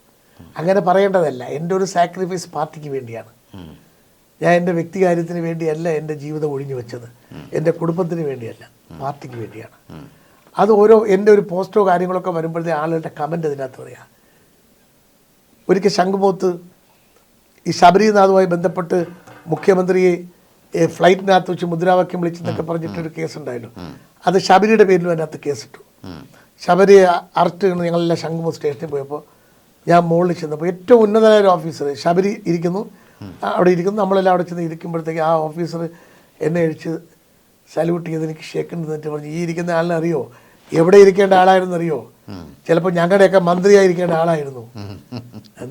അങ്ങനെ പറയേണ്ടതല്ല. എൻ്റെ ഒരു സാക്രിഫൈസ് പാർട്ടിക്ക് വേണ്ടിയാണ്. ഞാൻ എൻ്റെ വ്യക്തികാര്യത്തിന് വേണ്ടിയല്ല എൻ്റെ ജീവിതം ഒഴിഞ്ഞു വെച്ചത്. എൻ്റെ കുടുംബത്തിന് വേണ്ടിയല്ല, പാർട്ടിക്ക് വേണ്ടിയാണ്. അത് എൻ്റെ ഒരു പോസ്റ്റോ കാര്യങ്ങളൊക്കെ വരുമ്പോഴത്തെ ആളുകളുടെ കമൻ്റ് അതിനകത്ത് പറയാം. ഒരിക്കൽ ശംഖുമുഖത്ത് ഈ ശബരിനാഥുമായി ബന്ധപ്പെട്ട് മുഖ്യമന്ത്രിയെ ഫ്ലൈറ്റിനകത്ത് വെച്ച് മുദ്രാവാക്യം വിളിച്ചെന്നൊക്കെ പറഞ്ഞിട്ടൊരു കേസുണ്ടായല്ലോ. അത് ശബരിയുടെ പേരിലും അതിനകത്ത് കേസിട്ടു. ശബരിയെ അറസ്റ്റ് ചെയ്യുന്ന ഞങ്ങളെല്ലാം ശംഖുമുഖം സ്റ്റേഷനിൽ പോയപ്പോൾ ഞാൻ മുകളിൽ ചെന്നപ്പോൾ ഏറ്റവും ഉന്നതനായ ഒരു ഓഫീസർ ശബരി ഇരിക്കുന്നു, അവിടെ ഇരിക്കുന്നു. നമ്മളെല്ലാം അവിടെ ചെന്ന് ഇരിക്കുമ്പോഴത്തേക്ക് ആ ഓഫീസർ എന്നെ അഴിച്ച് സല്യൂട്ട് ചെയ്ത് എനിക്ക് ഷേക്കൻഡ് തന്നിട്ട് പറഞ്ഞു, ഈ ഇരിക്കുന്ന ആളിനെ അറിയോ, എവിടെ ഇരിക്കേണ്ട ആളായിരുന്നു അറിയോ, ചിലപ്പോൾ ഞങ്ങളുടെയൊക്കെ മന്ത്രിയായിരിക്കേണ്ട ആളായിരുന്നു,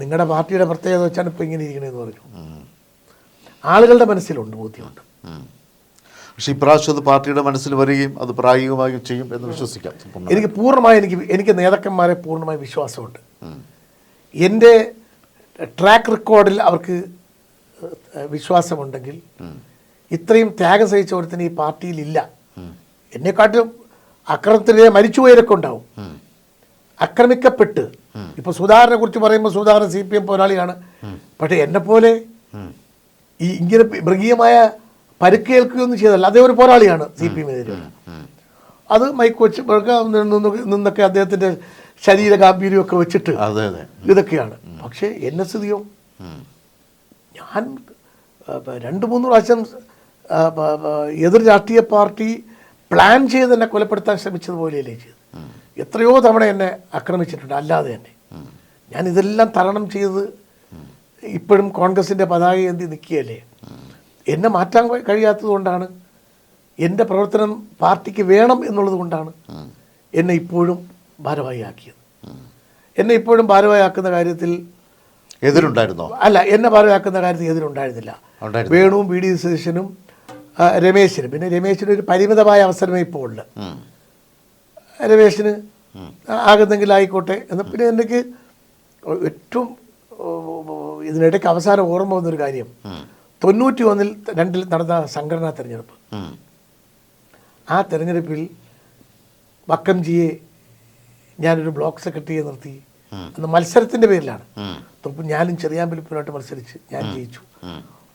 നിങ്ങളുടെ പാർട്ടിയുടെ പ്രത്യേകത വെച്ചാണ് ഇപ്പോൾ ഇങ്ങനെ ഇരിക്കണതെന്ന് പറഞ്ഞു. ആളുകളുടെ മനസ്സിലുണ്ട്, ബോധ്യമുണ്ട്. പക്ഷേ ഇപ്രാവശ്യം അത് പാർട്ടിയുടെ മനസ്സിൽ വരികയും അത് പ്രായോഗികമായും ചെയ്യും എന്ന് വിശ്വസിക്കാം. എനിക്ക് പൂർണ്ണമായി എനിക്ക് നേതാക്കന്മാരെ പൂർണ്ണമായി വിശ്വാസമുണ്ട്. എൻ്റെ ട്രാക്ക് റെക്കോർഡിൽ അവർക്ക് വിശ്വാസമുണ്ടെങ്കിൽ ഇത്രയും ത്യാഗം സഹിച്ച ഒരുത്തിന് ഈ പാർട്ടിയിലില്ല. എന്നെക്കാട്ടിലും അക്രമത്തിലെ മരിച്ചുപോയവരൊക്കെ ഉണ്ടാവും, ആക്രമിക്കപ്പെട്ട്. ഇപ്പോൾ സുധാകരനെ കുറിച്ച് പറയുമ്പോൾ സുധാകരൻ CPM പോരാളിയാണ്. പക്ഷേ എന്നെപ്പോലെ ഈ ഇങ്ങനെ മൃഗീയമായ പരുക്കേൽക്കുകയൊന്നും ചെയ്തല്ല, അതേ ഒരു പോരാളിയാണ് CPM-എതിരെ. അത് മൈക്ക് വെച്ച് നിന്നൊക്കെ അദ്ദേഹത്തിൻ്റെ ശരീര ഗാംഭീര്യമൊക്കെ വെച്ചിട്ട് ഇതൊക്കെയാണ്. പക്ഷേ എന്നെ സ്ഥിതിയോ, ഞാൻ 2-3 പ്രാവശ്യം എതിർ രാഷ്ട്രീയ പാർട്ടി പ്ലാൻ ചെയ്ത് എന്നെ കൊലപ്പെടുത്താൻ ശ്രമിച്ചതുപോലെയല്ലേ ചെയ്ത്. എത്രയോ തവണ എന്നെ ആക്രമിച്ചിട്ടുണ്ട്, അല്ലാതെ തന്നെ. ഞാൻ ഇതെല്ലാം തരണം ചെയ്ത് ഇപ്പോഴും കോൺഗ്രസിൻ്റെ പതാക ഏന്തി നിൽക്കുകയല്ലേ. എന്നെ മാറ്റാൻ കഴിയാത്തത് കൊണ്ടാണ്, എൻ്റെ പ്രവർത്തനം പാർട്ടിക്ക് വേണം എന്നുള്ളത് കൊണ്ടാണ് എന്നെ ഇപ്പോഴും ഭാരവാഹിയാക്കിയത്. എന്നെ ഇപ്പോഴും ഭാരവാഹിയാക്കുന്ന കാര്യത്തിൽ എതിരുണ്ടായിരുന്നോ? അല്ല, എന്നെ ഭാരവാഹിയാക്കുന്ന കാര്യത്തിൽ എതിരുണ്ടായിരുന്നില്ല. വേണുവും BD സതീശനും രമേശിനും. പിന്നെ രമേശിന് ഒരു പരിമിതമായ അവസരമേ ഇപ്പോൾ ഉള്ളു. രമേശിന് ആകുന്നെങ്കിൽ ആയിക്കോട്ടെ എന്ന്. പിന്നെ എനിക്ക് ഏറ്റവും ഇതിനിടയ്ക്ക് അവസാനം ഓർമ്മ വന്നൊരു കാര്യം, 91-2 നടന്ന സംഘടനാ തെരഞ്ഞെടുപ്പ്. ആ തെരഞ്ഞെടുപ്പിൽ വക്കംജിയെ ഞാനൊരു ബ്ലോക്ക് സെക്രട്ടറിയെ നിർത്തി. അന്ന് മത്സരത്തിൻ്റെ പേരിലാണ്. ഞാനും ചെറിയാമ്പലിപ്പുമായിട്ട് മത്സരിച്ച് ഞാൻ ജയിച്ചു.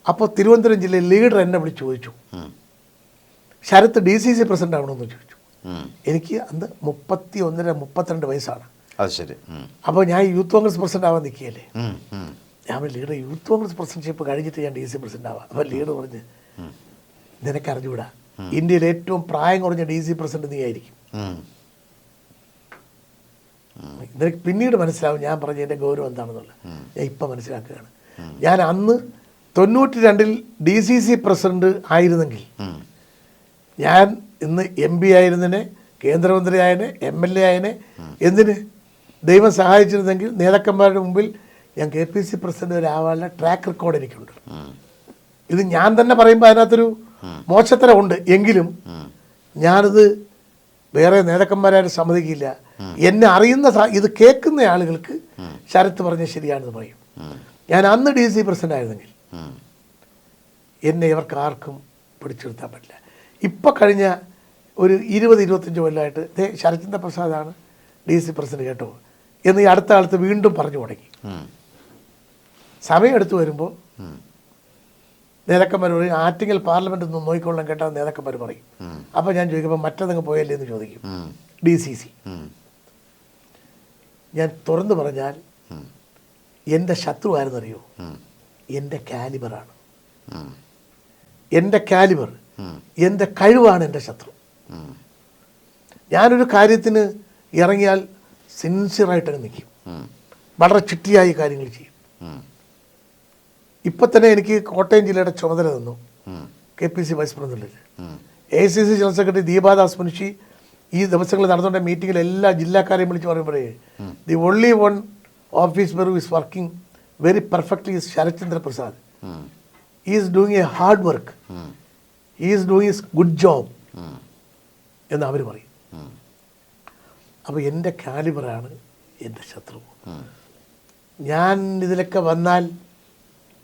അപ്പോൾ തിരുവനന്തപുരം ജില്ലയിൽ ലീഡർ എന്നെ വിളിച്ച് ചോദിച്ചു, ശരത്ത് DCC പ്രസിഡന്റ് ആവണമെന്ന് ചോദിച്ചു. എനിക്ക് അന്ന് 31-32 വയസ്സാണ്. അത് ശരി. അപ്പോൾ ഞാൻ യൂത്ത് കോൺഗ്രസ് പ്രസിഡന്റ് ആവാൻ നിൽക്കുകയല്ലേ. ഞാൻ ലീഡർ യൂത്ത് കോൺഗ്രസ് പ്രസിഡന്റ്ഷിപ്പ് കഴിഞ്ഞിട്ട് ഞാൻ DC പ്രസിഡന്റ് ആവാം. അപ്പോൾ ലീഡർ പറഞ്ഞ്, നിനക്ക് അറിഞ്ഞുകൂടാ, ഇന്ത്യയിൽ ഏറ്റവും പ്രായം കുറഞ്ഞ DC പ്രസിഡന്റ് നീ ആയിരിക്കും. നിനക്ക് പിന്നീട് മനസ്സിലാവും ഞാൻ പറഞ്ഞ എൻ്റെ ഗൗരവം എന്താണെന്നുള്ളത്. ഞാൻ ഇപ്പം മനസ്സിലാക്കുകയാണ്. ഞാൻ അന്ന് 92-ൽ DCC പ്രസിഡന്റ് ആയിരുന്നെങ്കിൽ ഞാൻ ഇന്ന് MP ആയിരുന്നതിനെ, കേന്ദ്രമന്ത്രി ആയതിനെ, MLA ആയതിനെ. എന്തിന്? ദൈവം സഹായിച്ചിരുന്നെങ്കിൽ നേതാക്കന്മാരുടെ മുമ്പിൽ ഞാൻ KPC പ്രസിഡന്റ് വരെ ആവാനുള്ള ട്രാക്ക് റെക്കോർഡ് എനിക്കുണ്ട്. ഇത് ഞാൻ തന്നെ പറയുമ്പോൾ അതിനകത്തൊരു മോശത്തരമുണ്ട്. എങ്കിലും ഞാനിത് വേറെ നേതാക്കന്മാരായിട്ട് സമ്മതിക്കില്ല. എന്നെ അറിയുന്ന ഇത് കേൾക്കുന്ന ആളുകൾക്ക് ശരത്ത് പറഞ്ഞ ശരിയാണെന്ന് പറയും. ഞാൻ അന്ന് DC പ്രസിഡന്റ് ആയിരുന്നെങ്കിൽ എന്നെ ഇവർക്ക് ആർക്കും പിടിച്ചെടുത്താൻ പറ്റില്ല. ഇപ്പം കഴിഞ്ഞ ഒരു 20-25 കൊല്ലമായിട്ട് ശരത്ചന്ദ്ര പ്രസാദാണ് DC പ്രസിഡന്റ് കേട്ടോ എന്ന് ഈ അടുത്ത കാലത്ത് വീണ്ടും പറഞ്ഞു തുടങ്ങി. സമയം എടുത്തു വരുമ്പോൾ നേതാക്കന്മാർ പറയും, ആറ്റിങ്ങൽ പാർലമെന്റ് ഒന്ന് നോക്കിക്കൊള്ളാൻ കേട്ടാൽ നേതാക്കന്മാർ പറയും. അപ്പോൾ ഞാൻ ചോദിക്കുമ്പോൾ മറ്റേതങ്ങ് പോയല്ലേ എന്ന് ചോദിക്കും. DCC ഞാൻ തുറന്നു പറഞ്ഞാൽ എൻ്റെ ശത്രു ആരെന്നറിയോ? എൻ്റെ കാലിബറാണ്. എൻ്റെ കാലിബർ, എൻ്റെ കഴിവാണ് എൻ്റെ ശത്രു. ഞാനൊരു കാര്യത്തിന് ഇറങ്ങിയാൽ സിൻസിയറായിട്ടങ്ങ് നിൽക്കും, വളരെ ചിട്ടിയായി കാര്യങ്ങൾ ചെയ്യും. ഇപ്പം തന്നെ എനിക്ക് കോട്ടയം ജില്ലയുടെ ചുമതല തന്നു, KPC vice president. AICC general secretary Deepadas Munshi ഈ ദിവസങ്ങളിൽ നടന്നുകൊണ്ട മീറ്റിങ്ങിൽ എല്ലാ ജില്ലാക്കാരെയും വിളിച്ച് പറയുമ്പോഴേ the only one office bearer is working very perfectly is Sarathchandra Prasad. Is doing a hard work, is doing his good job എന്ന് അവർ പറയും. അപ്പോൾ എൻ്റെ കാലിബറാണ് എൻ്റെ ശത്രു. ഞാൻ ഇതിലൊക്കെ വന്നാൽ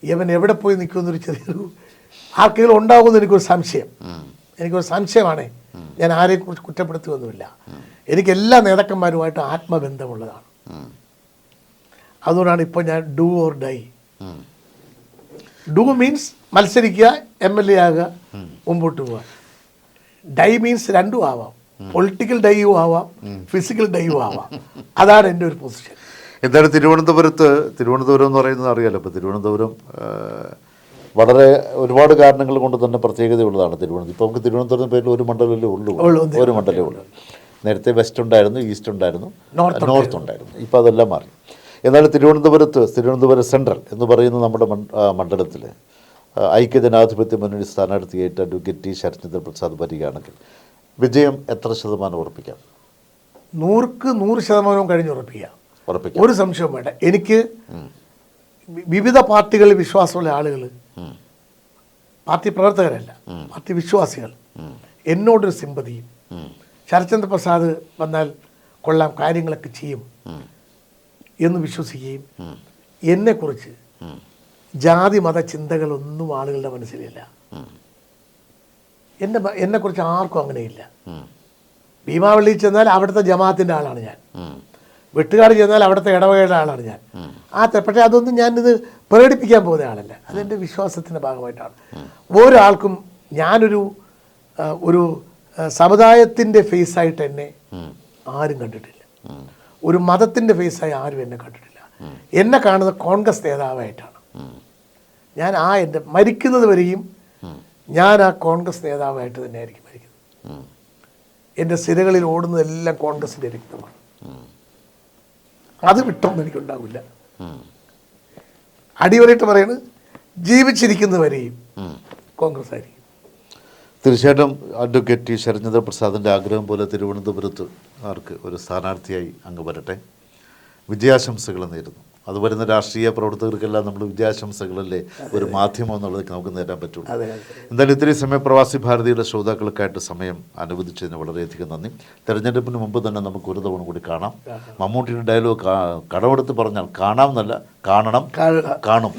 ഇവൻ എവിടെ പോയി നിൽക്കുമെന്നൊരു ചെറിയൊരു ആർക്കെങ്കിലും ഉണ്ടാകുമെന്ന് എനിക്കൊരു സംശയം. എനിക്കൊരു സംശയമാണ്. ഞാൻ ആരെക്കുറിച്ച് കുറ്റപ്പെടുത്തുകയൊന്നുമില്ല. എനിക്ക് എല്ലാ നേതാക്കന്മാരുമായിട്ട് ആത്മബന്ധമുള്ളതാണ്. അതുകൊണ്ടാണ് ഇപ്പോൾ ഞാൻ do or die. Do means മത്സരിക്കുക, MLA ആകുക, മുമ്പോട്ട് പോവുക. ഡൈ മീൻസ് രണ്ടും ആവാം. പൊളിറ്റിക്കൽ ഡൈയും ആവാം, ഫിസിക്കൽ ഡൈയും ആവാം. അതാണ് എൻ്റെ ഒരു പൊസിഷൻ. എന്തായാലും തിരുവനന്തപുരം എന്ന് പറയുന്നത് അറിയാലോ. ഇപ്പോൾ തിരുവനന്തപുരം വളരെ ഒരുപാട് കാരണങ്ങൾ കൊണ്ട് തന്നെ പ്രത്യേകതയുള്ളതാണ് തിരുവനന്തപുരം. ഇപ്പോൾ നമുക്ക് തിരുവനന്തപുരത്തിന് പേരിൽ ഒരു മണ്ഡലമല്ലേ ഉള്ളൂ, ഒരു മണ്ഡലമേ ഉള്ളൂ. നേരത്തെ വെസ്റ്റ് ഉണ്ടായിരുന്നു, ഈസ്റ്റ് ഉണ്ടായിരുന്നു, നോർത്ത് ഉണ്ടായിരുന്നു. ഇപ്പോൾ അതെല്ലാം മാറി. എന്നാൽ തിരുവനന്തപുരം സെൻട്രൽ എന്ന് പറയുന്ന നമ്മുടെ മണ്ഡലത്തിൽ ഐക്യജനാധിപത്യ മുന്നണി സ്ഥാനാർത്ഥിയായിട്ട് അഡ്വക്കേറ്റ് ടി ശരത്ചന്ദ്ര പ്രസാദ് വരികയാണെങ്കിൽ വിജയം എത്ര ശതമാനം ഉറപ്പിക്കാം? 100% കഴിഞ്ഞുറപ്പിക്കാം. ഒരു സംശയവും വേണ്ട. എനിക്ക് വിവിധ പാർട്ടികളിൽ വിശ്വാസമുള്ള ആളുകൾ, പാർട്ടി പ്രവർത്തകരല്ല, പാർട്ടി വിശ്വാസികൾ, എന്നോടൊരു സിമ്പതിയും ശരത്ചന്ദ്ര പ്രസാദ് വന്നാൽ കൊള്ളാം, കാര്യങ്ങളൊക്കെ ചെയ്യും എന്ന് വിശ്വസിക്കുകയും എന്നെക്കുറിച്ച് ജാതി മത ചിന്തകളൊന്നും ആളുകളുടെ മനസ്സിലില്ല. എന്നെക്കുറിച്ച് ആർക്കും അങ്ങനെയില്ല. ഭീമാവള്ളി ചെന്നാൽ അവിടുത്തെ ജമാഅത്തിൻ്റെ ആളാണ് ഞാൻ. വെട്ടുകാട് ചെന്നാൽ അവിടുത്തെ ഇടവകയുടെ ആളാണ് ഞാൻ. പക്ഷേ അതൊന്നും ഞാനിത് പ്രകടിപ്പിക്കാൻ പോകുന്ന ആളല്ല. അതെൻ്റെ വിശ്വാസത്തിൻ്റെ ഭാഗമായിട്ടാണ്. ഒരാൾക്കും ഞാനൊരു സമുദായത്തിൻ്റെ ഫേസായിട്ട് എന്നെ ആരും കണ്ടിട്ടില്ല. ഒരു മതത്തിൻ്റെ ഫേസായി ആരും എന്നെ കണ്ടിട്ടില്ല. എന്നെ കാണുന്നത് കോൺഗ്രസ് നേതാവായിട്ടാണ്. ഞാൻ എൻ്റെ മരിക്കുന്നത് വരെയും ഞാൻ ആ കോൺഗ്രസ് നേതാവായിട്ട് തന്നെയായിരിക്കും മരിക്കുന്നത്. എൻ്റെ സിരകളിൽ ഓടുന്നതെല്ലാം കോൺഗ്രസിൻ്റെ രക്തമാണ്. അത് വിട്ടൊന്നും എനിക്കുണ്ടാവില്ല. അടിവരയിട്ട് പറയുന്നത് ജീവിച്ചിരിക്കുന്നവരെയും കോൺഗ്രസ് ആയിരിക്കും. തീർച്ചയായിട്ടും അഡ്വക്കേറ്റ് ടി ശരത്ചന്ദ്ര പ്രസാദിൻ്റെ ആഗ്രഹം പോലെ തിരുവനന്തപുരത്ത് ആർക്ക് ഒരു സ്ഥാനാർത്ഥിയായി അങ്ങ് വരട്ടെ. വിജയാശംസകൾ നേരുന്നു. അത് വരുന്ന രാഷ്ട്രീയ പ്രവർത്തകർക്കെല്ലാം നമ്മൾ വിജയാശംസകളല്ലേ ഒരു മാധ്യമം എന്നുള്ളത് നമുക്ക് നേടാൻ പറ്റുള്ളൂ. എന്തായാലും ഇത്രയും സമയം പ്രവാസി ഭാരതിയുടെ ശ്രോതാക്കൾക്കായിട്ട് സമയം അനുവദിച്ചതിന് വളരെയധികം നന്ദി. തെരഞ്ഞെടുപ്പിന് മുമ്പ് തന്നെ നമുക്ക് ഒരു തവണ കൂടി കാണാം. മമ്മൂട്ടിയുടെ ഡയലോഗ് കടമെടുത്ത് പറഞ്ഞാൽ കാണാം എന്നല്ല, കാണണം, കാണും.